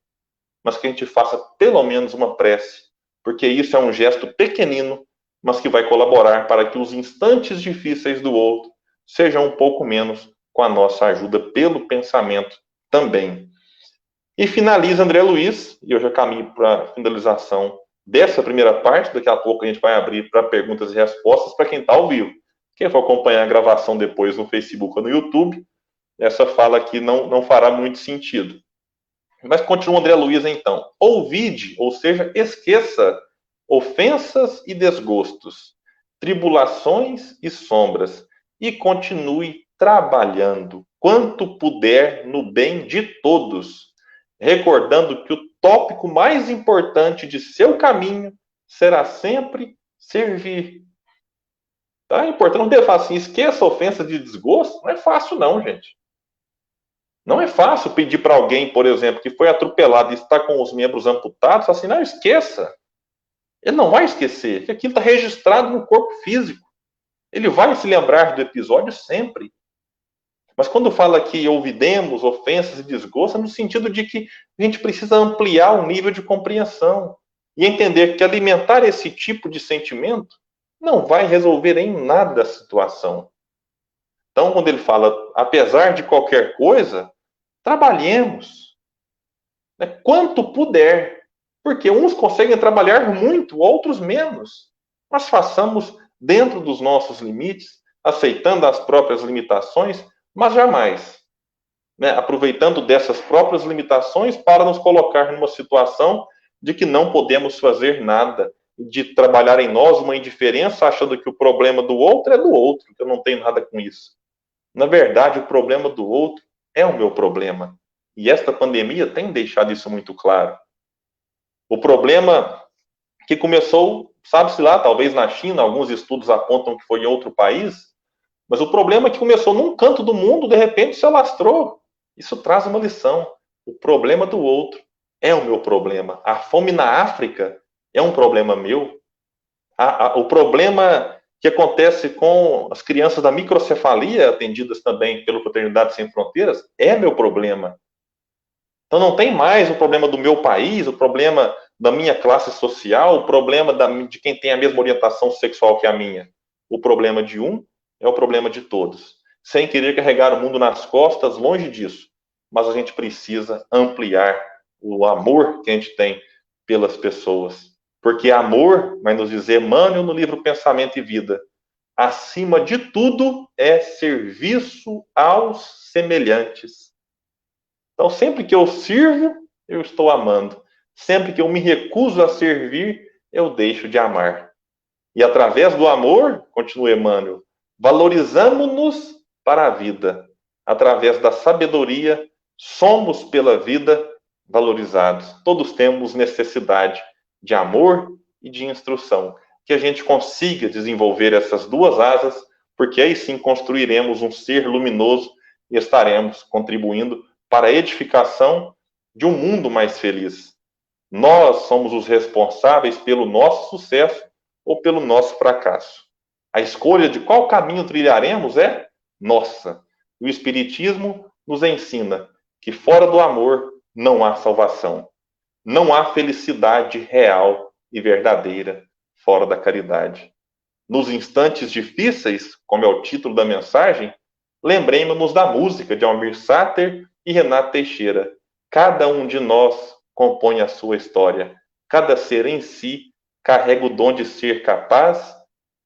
Mas que a gente faça pelo menos uma prece, porque isso é um gesto pequenino, mas que vai colaborar para que os instantes difíceis do outro sejam um pouco menos com a nossa ajuda pelo pensamento também. E finaliza André Luiz, e eu já caminho para a finalização dessa primeira parte, daqui a pouco a gente vai abrir para perguntas e respostas para quem está ao vivo. Quem for acompanhar a gravação depois no Facebook ou no YouTube, essa fala aqui não fará muito sentido. Mas continua André Luiz, então. Ouvide, ou seja, esqueça ofensas e desgostos, tribulações e sombras, e continue trabalhando quanto puder no bem de todos, recordando que o tópico mais importante de seu caminho será sempre servir. Tá? É importante, não ter fácil assim, esqueça a ofensa de desgosto. Não é fácil, não, gente. Não é fácil pedir para alguém, por exemplo, que foi atropelado e está com os membros amputados, assim, não, esqueça. Ele não vai esquecer, que aquilo está registrado no corpo físico. Ele vai se lembrar do episódio sempre. Mas quando fala que ouvidemos ofensas e desgosto, é no sentido de que a gente precisa ampliar o nível de compreensão e entender que alimentar esse tipo de sentimento não vai resolver em nada a situação. Então, quando ele fala, apesar de qualquer coisa, trabalhemos, né, quanto puder, porque uns conseguem trabalhar muito, outros menos. Mas façamos dentro dos nossos limites, aceitando as próprias limitações, mas jamais, né, aproveitando dessas próprias limitações para nos colocar numa situação de que não podemos fazer nada, de trabalhar em nós uma indiferença, achando que o problema do outro é do outro, que eu não tenho nada com isso. Na verdade, o problema do outro é o meu problema. E esta pandemia tem deixado isso muito claro. O problema que começou, sabe-se lá, talvez na China, alguns estudos apontam que foi em outro país, mas o problema é que começou num canto do mundo, de repente se alastrou. Isso traz uma lição. O problema do outro é o meu problema. A fome na África é um problema meu. O problema que acontece com as crianças da microcefalia, atendidas também pela Fraternidade Sem Fronteiras, é meu problema. Então não tem mais o problema do meu país, o problema da minha classe social, o problema de quem tem a mesma orientação sexual que a minha. O problema de um é o problema de todos. Sem querer carregar o mundo nas costas, longe disso. Mas a gente precisa ampliar o amor que a gente tem pelas pessoas. Porque amor, vai nos dizer Emmanuel no livro Pensamento e Vida, acima de tudo é serviço aos semelhantes. Então, sempre que eu sirvo, eu estou amando. Sempre que eu me recuso a servir, eu deixo de amar. E através do amor, continua Emmanuel, valorizamos-nos para a vida. Através da sabedoria, somos pela vida valorizados. Todos temos necessidade de amor e de instrução. Que a gente consiga desenvolver essas duas asas, porque aí sim construiremos um ser luminoso e estaremos contribuindo para a edificação de um mundo mais feliz. Nós somos os responsáveis pelo nosso sucesso ou pelo nosso fracasso. A escolha de qual caminho trilharemos é nossa. O Espiritismo nos ensina que fora do amor não há salvação. Não há felicidade real e verdadeira fora da caridade. Nos instantes difíceis, como é o título da mensagem, lembremos-nos da música de Almir Sater e Renato Teixeira. Cada um de nós compõe a sua história. Cada ser em si carrega o dom de ser capaz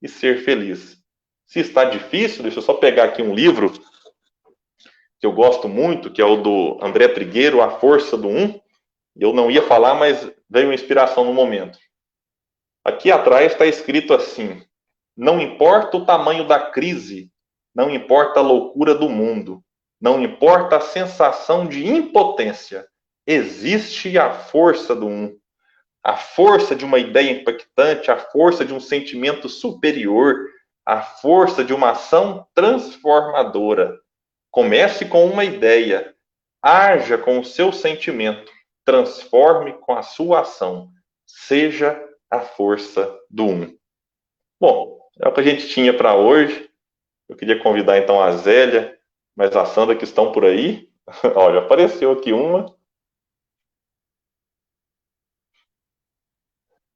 e ser feliz. Se está difícil, deixa eu só pegar aqui um livro que eu gosto muito, que é o do André Trigueiro, A Força do Um. Eu não ia falar, mas veio uma inspiração no momento. Aqui atrás está escrito assim: não importa o tamanho da crise, não importa a loucura do mundo, não importa a sensação de impotência, existe a força do um. A força de uma ideia impactante, a força de um sentimento superior, a força de uma ação transformadora. Comece com uma ideia, haja com o seu sentimento, transforme com a sua ação. Seja a força do um. Bom, é o que a gente tinha para hoje. Eu queria convidar então a Zélia, mas a Sandra que estão por aí. Olha, apareceu aqui uma.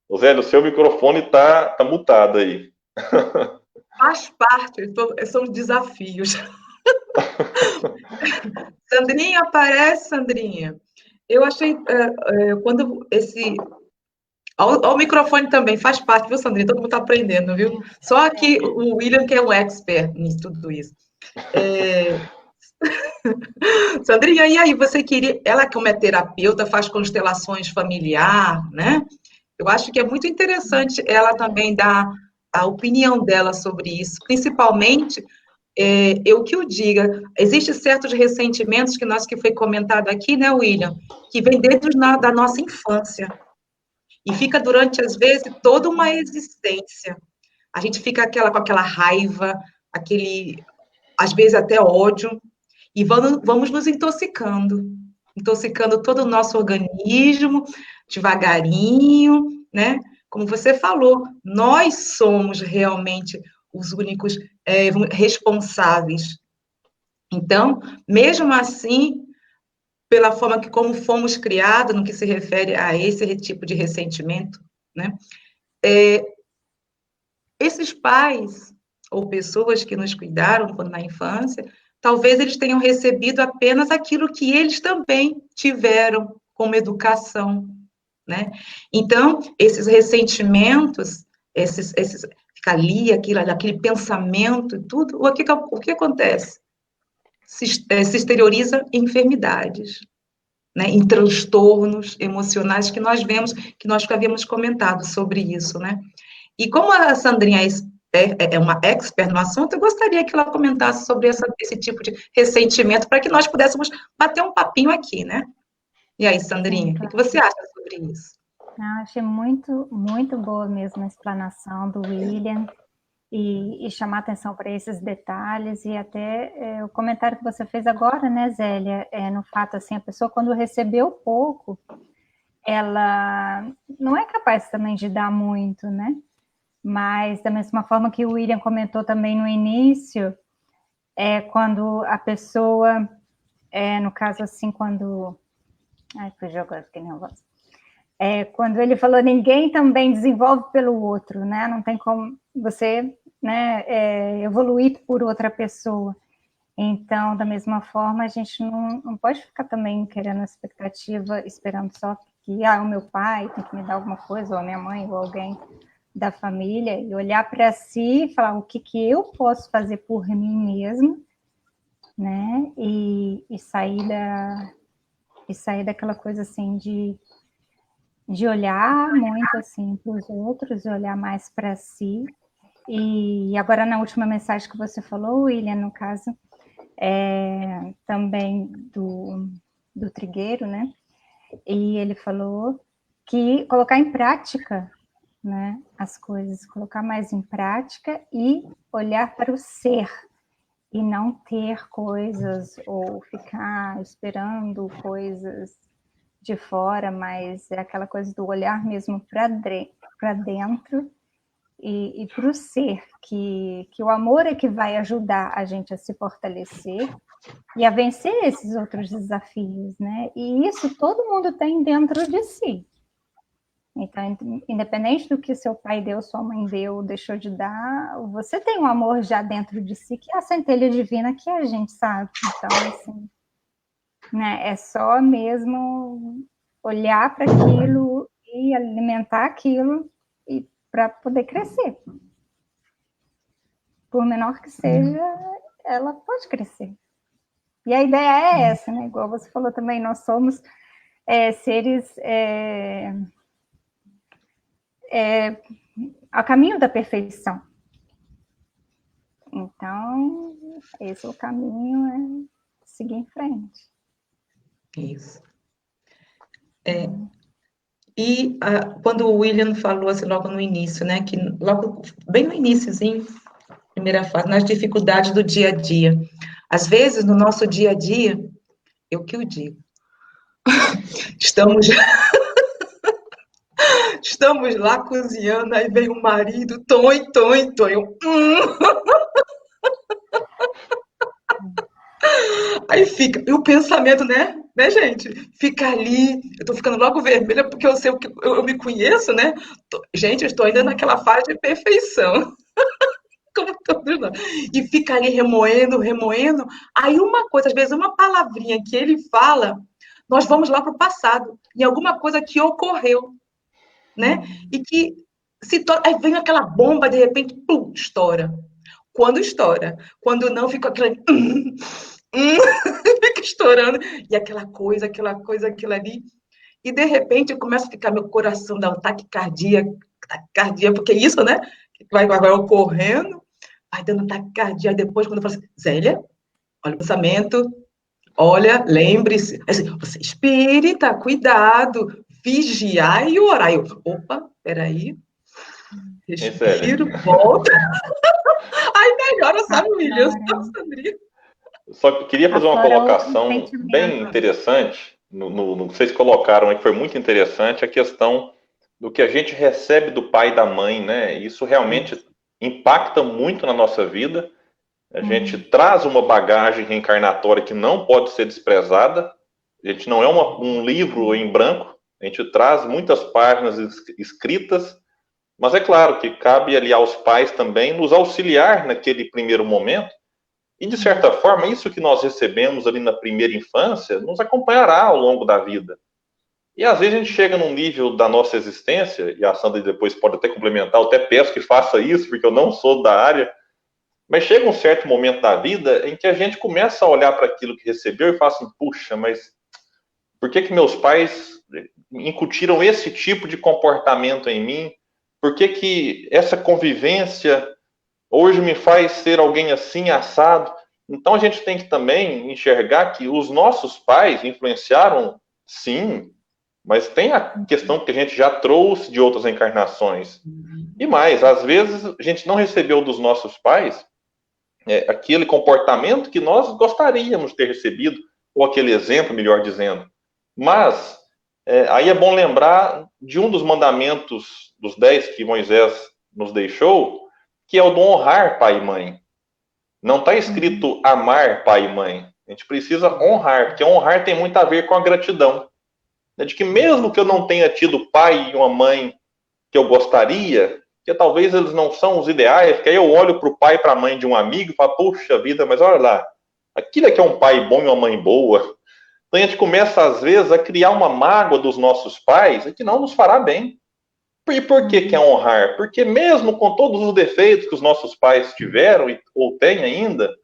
Ô Zélia, o seu microfone tá mutado aí. Faz parte, são desafios. Sandrinha, aparece, Sandrinha. Eu achei, quando esse... Ao microfone também faz parte, viu, Sandrinha? Todo mundo está aprendendo, viu? Só que o William que é um expert em tudo isso. Sandrinha, e aí, você queria. Ela, como é terapeuta, faz constelações familiar, né? Eu acho que é muito interessante ela também dar a opinião dela sobre isso, principalmente, eu que o diga, existem certos ressentimentos que foi comentado aqui, né, William, que vem da nossa infância e fica durante, às vezes, toda uma existência. A gente fica com aquela raiva, às vezes até ódio, e vamos nos intoxicando todo o nosso organismo, devagarinho, né? Como você falou, nós somos realmente os únicos responsáveis. Então, mesmo assim, pela forma que como fomos criados, no que se refere a esse tipo de ressentimento, né? Esses pais ou pessoas que nos cuidaram quando na infância, talvez eles tenham recebido apenas aquilo que eles também tiveram como educação, né? Então, esses ressentimentos, fica ali, aquele pensamento e tudo, o que acontece? Se exterioriza em enfermidades, né? Em transtornos emocionais que nós vemos, que nós já havíamos comentado sobre isso, né? E como a Sandrinha é uma expert no assunto, eu gostaria que ela comentasse sobre esse tipo de ressentimento, para que nós pudéssemos bater um papinho aqui, né? E aí, Sim, Sandrinha, o que claro. você acha sobre isso? Eu achei muito, muito boa mesmo a explanação do William e chamar atenção para esses detalhes e até o comentário que você fez agora, né, Zélia, no fato assim, a pessoa quando recebeu pouco, ela não é capaz também de dar muito, né? Mas da mesma forma que o William comentou também no início, quando a pessoa, no caso assim, quando... Ai, fugiu agora, fiquei nervosa. Quando ele falou, ninguém também desenvolve pelo outro, né? Não tem como você, né, evoluir por outra pessoa. Então, da mesma forma, a gente não pode ficar também querendo a expectativa, esperando só que o meu pai tem que me dar alguma coisa, ou a minha mãe, ou alguém da família, e olhar para si e falar o que eu posso fazer por mim mesma, né? E sair daquela coisa assim de olhar muito assim para os outros e olhar mais para si. E agora na última mensagem que você falou, William, no caso, também do Trigueiro, né? E ele falou que colocar em prática, né, as coisas, colocar mais em prática e olhar para o ser e não ter coisas ou ficar esperando coisas de fora, mas é aquela coisa do olhar mesmo para dentro e para o ser, que o amor é que vai ajudar a gente a se fortalecer e a vencer esses outros desafios, né? E isso todo mundo tem dentro de si. Então, independente do que seu pai deu, sua mãe deu, deixou de dar, você tem um amor já dentro de si, que é a centelha divina que a gente sabe. Então, assim, né, é só mesmo olhar para aquilo e alimentar aquilo e para poder crescer. Por menor que seja, ela pode crescer. E a ideia é essa, né? Igual você falou também, nós somos seres a caminho da perfeição. Então, esse é o caminho, seguir em frente. Isso. E quando o William falou assim logo no início, né, que logo bem no iniciozinho, primeira fase, nas dificuldades do dia a dia. Às vezes, no nosso dia a dia, eu que o digo, estamos lá cozinhando, aí vem o marido, toi. Aí fica, e o pensamento, né, gente? Fica ali, eu tô ficando logo vermelha porque eu sei o que eu me conheço, né? Gente, eu estou ainda naquela fase de perfeição, como todos nós. E fica ali remoendo. Aí uma coisa, às vezes, uma palavrinha que ele fala, nós vamos lá para o passado, em alguma coisa que ocorreu, né? E que aí vem aquela bomba, de repente, pum, estoura. Quando estoura, quando não, fica aquele fica estourando, e aquela coisa, aquilo ali. E, de repente, eu começo a ficar, meu coração dá um taquicardia, porque é isso, né? Que vai ocorrendo, vai dando taquicardia. Aí depois, quando eu falo assim, Zélia, olha o pensamento, olha, lembre-se. Assim, você espírita, cuidado, vigiar e orar. Eu, opa, peraí, Hein, Célia? respiro, volta. Aí melhora, sabe, William? Aflora, Sandrinha. Só queria fazer uma aflora outros colocação bem sentimentos. interessante, no que vocês colocaram aí, que foi muito interessante, a questão do que a gente recebe do pai e da mãe, né? Isso realmente impacta muito na nossa vida. A gente traz uma bagagem reencarnatória que não pode ser desprezada. A gente não é um livro em branco, a gente traz muitas páginas escritas, mas é claro que cabe ali aos pais também nos auxiliar naquele primeiro momento. E, de certa forma, isso que nós recebemos ali na primeira infância nos acompanhará ao longo da vida. E, às vezes, a gente chega num nível da nossa existência, e a Sandra depois pode até complementar, eu até peço que faça isso, porque eu não sou da área, mas chega um certo momento da vida em que a gente começa a olhar para aquilo que recebeu e fala assim, puxa, mas por que que meus pais incutiram esse tipo de comportamento em mim? Por que que essa convivência hoje me faz ser alguém assim, assado? Então a gente tem que também enxergar que os nossos pais influenciaram, sim, mas tem a questão que a gente já trouxe de outras encarnações. E mais, às vezes a gente não recebeu dos nossos pais aquele comportamento que nós gostaríamos de ter recebido, ou aquele exemplo, melhor dizendo. Mas aí é bom lembrar de um dos mandamentos dos 10 que Moisés nos deixou, que é o do honrar pai e mãe. Não está escrito amar pai e mãe. A gente precisa honrar, porque honrar tem muito a ver com a gratidão. De que mesmo que eu não tenha tido pai e uma mãe que eu gostaria, que talvez eles não são os ideais, porque aí eu olho para o pai e para a mãe de um amigo e falo, puxa vida, mas olha lá, aquilo é que é um pai bom e uma mãe boa. Então a gente começa, às vezes, a criar uma mágoa dos nossos pais que não nos fará bem. E por que é honrar? Porque mesmo com todos os defeitos que os nossos pais tiveram ou têm ainda,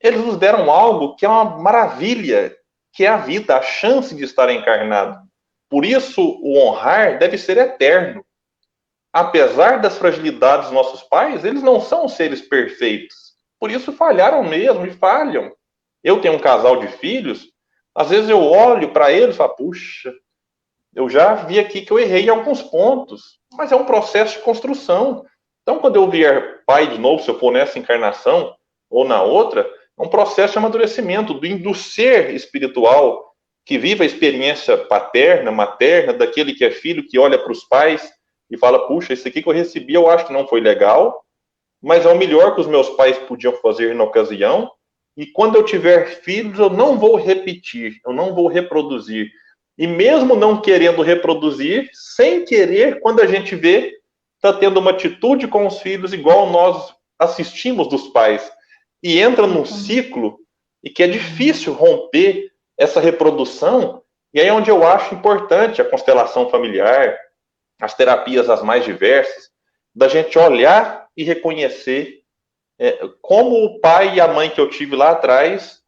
eles nos deram algo que é uma maravilha, que é a vida, a chance de estar encarnado. Por isso, o honrar deve ser eterno. Apesar das fragilidades dos nossos pais, eles não são seres perfeitos. Por isso falharam mesmo e falham. Eu tenho um casal de filhos, às vezes eu olho para eles e falo, puxa, eu já vi aqui que eu errei em alguns pontos, mas é um processo de construção. Então, quando eu vier pai de novo, se eu for nessa encarnação ou na outra, é um processo de amadurecimento do ser espiritual que vive a experiência paterna, materna, daquele que é filho, que olha para os pais e fala, puxa, isso aqui que eu recebi eu acho que não foi legal, mas é o melhor que os meus pais podiam fazer na ocasião, e quando eu tiver filhos eu não vou repetir, eu não vou reproduzir. E mesmo não querendo reproduzir, sem querer, quando a gente vê, está tendo uma atitude com os filhos igual nós assistimos dos pais. E entra num ciclo e que é difícil romper essa reprodução. E aí é onde eu acho importante a constelação familiar, as terapias as mais diversas, da gente olhar e reconhecer como o pai e a mãe que eu tive lá atrás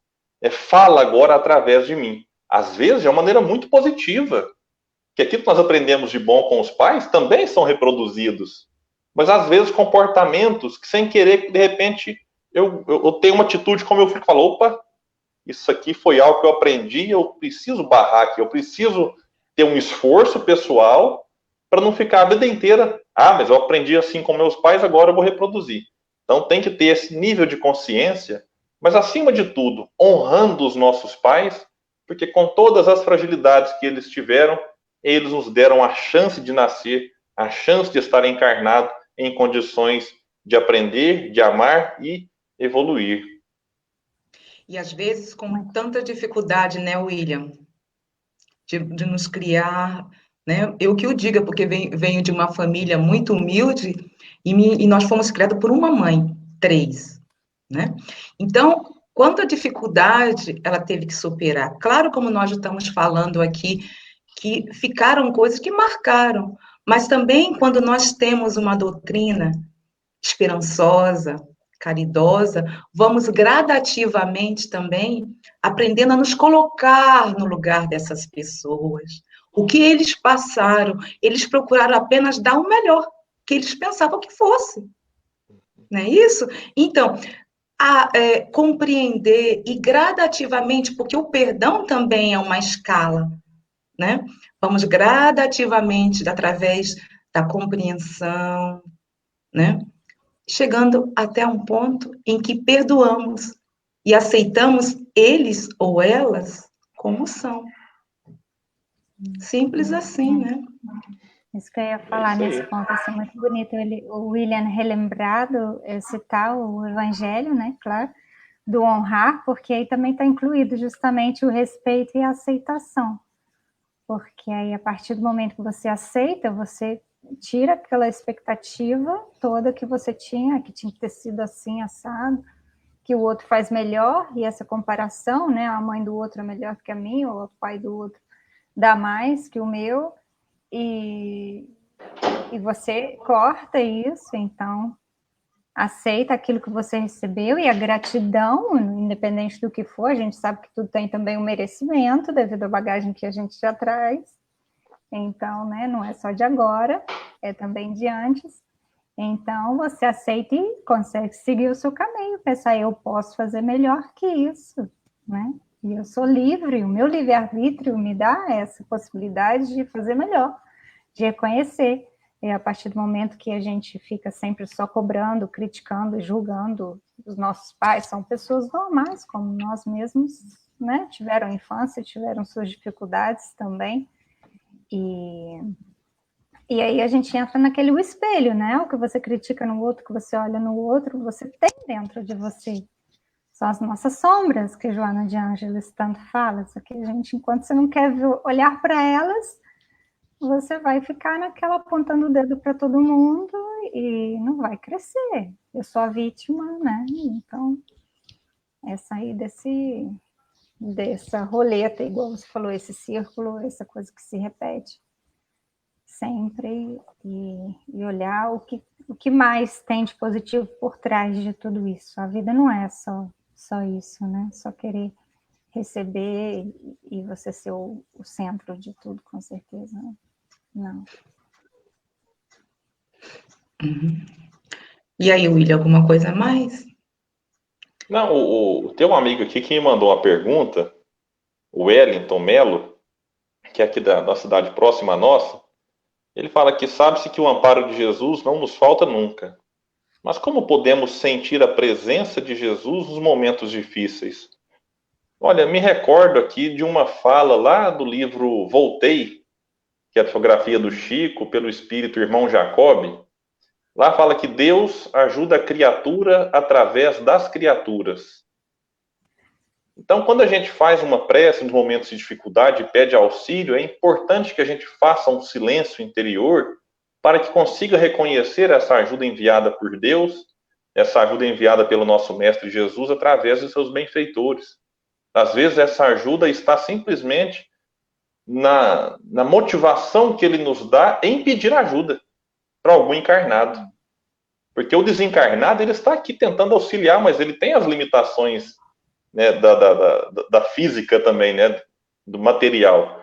fala agora através de mim. Às vezes, de uma maneira muito positiva. Que aquilo que nós aprendemos de bom com os pais também são reproduzidos. Mas, às vezes, comportamentos que, sem querer, de repente, eu tenho uma atitude como meu filho falou, opa, isso aqui foi algo que eu aprendi, eu preciso barrar aqui, eu preciso ter um esforço pessoal para não ficar a vida inteira, mas eu aprendi assim com meus pais, agora eu vou reproduzir. Então, tem que ter esse nível de consciência, mas, acima de tudo, honrando os nossos pais, porque com todas as fragilidades que eles tiveram, eles nos deram a chance de nascer, a chance de estar encarnado em condições de aprender, de amar e evoluir. E às vezes com tanta dificuldade, né, William, de nos criar, né? Eu que o diga, porque venho de uma família muito humilde e nós fomos criados por uma mãe, 3, né? Então, quanta dificuldade ela teve que superar. Claro, como nós estamos falando aqui, que ficaram coisas que marcaram, mas também quando nós temos uma doutrina esperançosa, caridosa, vamos gradativamente também aprendendo a nos colocar no lugar dessas pessoas. O que eles passaram, eles procuraram apenas dar o melhor que eles pensavam que fosse. Não é isso? Então, compreender e gradativamente, porque o perdão também é uma escala, né? Vamos gradativamente, através da compreensão, né? Chegando até um ponto em que perdoamos e aceitamos eles ou elas como são. Simples assim, né? Isso que eu ia falar nesse ponto, assim, muito bonito. O William relembrado, citar o Evangelho, né, claro, do honrar, porque aí também está incluído justamente o respeito e a aceitação. Porque aí, a partir do momento que você aceita, você tira aquela expectativa toda que você tinha, que tinha que ter sido assim, assado, que o outro faz melhor, e essa comparação, né, a mãe do outro é melhor que a minha, ou o pai do outro dá mais que o meu, e você corta isso, então aceita aquilo que você recebeu, e a gratidão, independente do que for, a gente sabe que tudo tem também um merecimento, devido à bagagem que a gente já traz, então, né, não é só de agora, é também de antes, então você aceita e consegue seguir o seu caminho, pensar, eu posso fazer melhor que isso, né, e eu sou livre, o meu livre-arbítrio me dá essa possibilidade de fazer melhor, de reconhecer. E a partir do momento que a gente fica sempre só cobrando, criticando, julgando, os nossos pais são pessoas normais, como nós mesmos, né? Tiveram infância, tiveram suas dificuldades também. E aí a gente entra naquele espelho, né? O que você critica no outro, que você olha no outro, você tem dentro de você. São as nossas sombras, que Joana de Ângeles tanto fala. Só que a gente, enquanto você não quer olhar para elas, você vai ficar naquela apontando o dedo para todo mundo e não vai crescer. Eu sou a vítima, né? Então, é sair dessa roleta, igual você falou, esse círculo, essa coisa que se repete sempre, e olhar o que mais tem de positivo por trás de tudo isso. A vida não é só isso, né? Só querer receber e você ser o centro de tudo, com certeza, né? Não. Uhum. E aí, William, alguma coisa a mais? Não, tem um amigo aqui que me mandou uma pergunta, o Wellington Melo, que é aqui da nossa cidade próxima à nossa. Ele fala que sabe-se que o amparo de Jesus não nos falta nunca. Mas como podemos sentir a presença de Jesus nos momentos difíceis? Olha, me recordo aqui de uma fala lá do livro Voltei, que é a psicografia do Chico, pelo espírito irmão Jacob. Lá fala que Deus ajuda a criatura através das criaturas. Então, quando a gente faz uma prece nos momentos de dificuldade e pede auxílio, é importante que a gente faça um silêncio interior para que consiga reconhecer essa ajuda enviada por Deus, essa ajuda enviada pelo nosso Mestre Jesus através de seus benfeitores. Às vezes, essa ajuda está simplesmente na motivação que ele nos dá em pedir ajuda para algum encarnado. Porque o desencarnado, ele está aqui tentando auxiliar, mas ele tem as limitações, né, da física também, né, do material.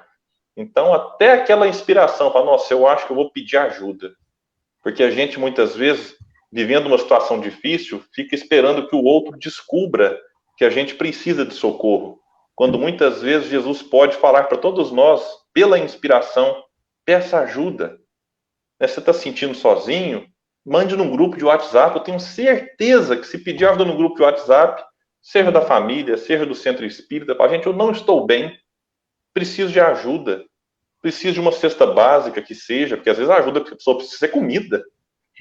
Então, até aquela inspiração, para nossa, eu acho que eu vou pedir ajuda. Porque a gente, muitas vezes, vivendo uma situação difícil, fica esperando que o outro descubra que a gente precisa de socorro. Quando muitas vezes Jesus pode falar para todos nós, pela inspiração, peça ajuda. Né, você está se sentindo sozinho? Mande num grupo de WhatsApp. Eu tenho certeza que se pedir ajuda no grupo de WhatsApp, seja da família, seja do centro espírita, para a gente, eu não estou bem, preciso de ajuda, preciso de uma cesta básica que seja, porque às vezes a ajuda que a pessoa precisa é comida.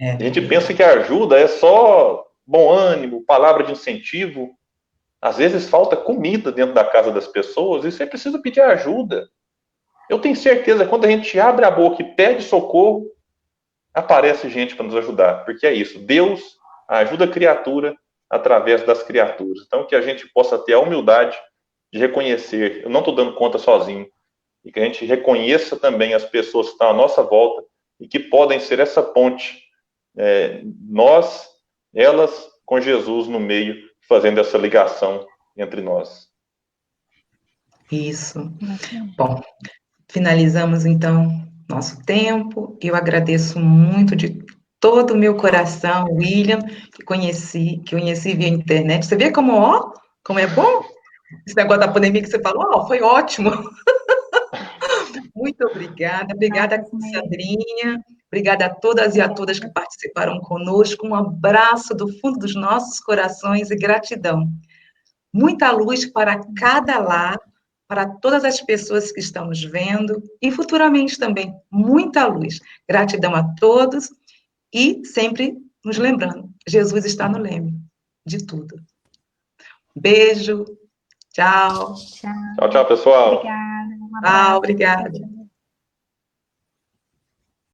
A gente pensa que a ajuda é só bom ânimo, palavra de incentivo. Às vezes falta comida dentro da casa das pessoas e você precisa pedir ajuda. Eu tenho certeza que quando a gente abre a boca e pede socorro, aparece gente para nos ajudar, porque é isso, Deus ajuda a criatura através das criaturas. Então, que a gente possa ter a humildade de reconhecer, eu não estou dando conta sozinho, e que a gente reconheça também as pessoas que estão à nossa volta e que podem ser essa ponte, nós, elas com Jesus no meio, fazendo essa ligação entre nós. Isso. Bom, finalizamos então nosso tempo. Eu agradeço muito de todo o meu coração, William, que conheci via internet. Você vê como é bom? Esse negócio da pandemia que você falou, foi ótimo. Muito obrigada, Sandrinha, obrigada a todas e a todas que participaram conosco, um abraço do fundo dos nossos corações e gratidão. Muita luz para cada lar, para todas as pessoas que estão nos vendo e futuramente também, muita luz. Gratidão a todos e sempre nos lembrando, Jesus está no leme de tudo. Beijo, tchau. Tchau, pessoal. Obrigada. Tchau, obrigada.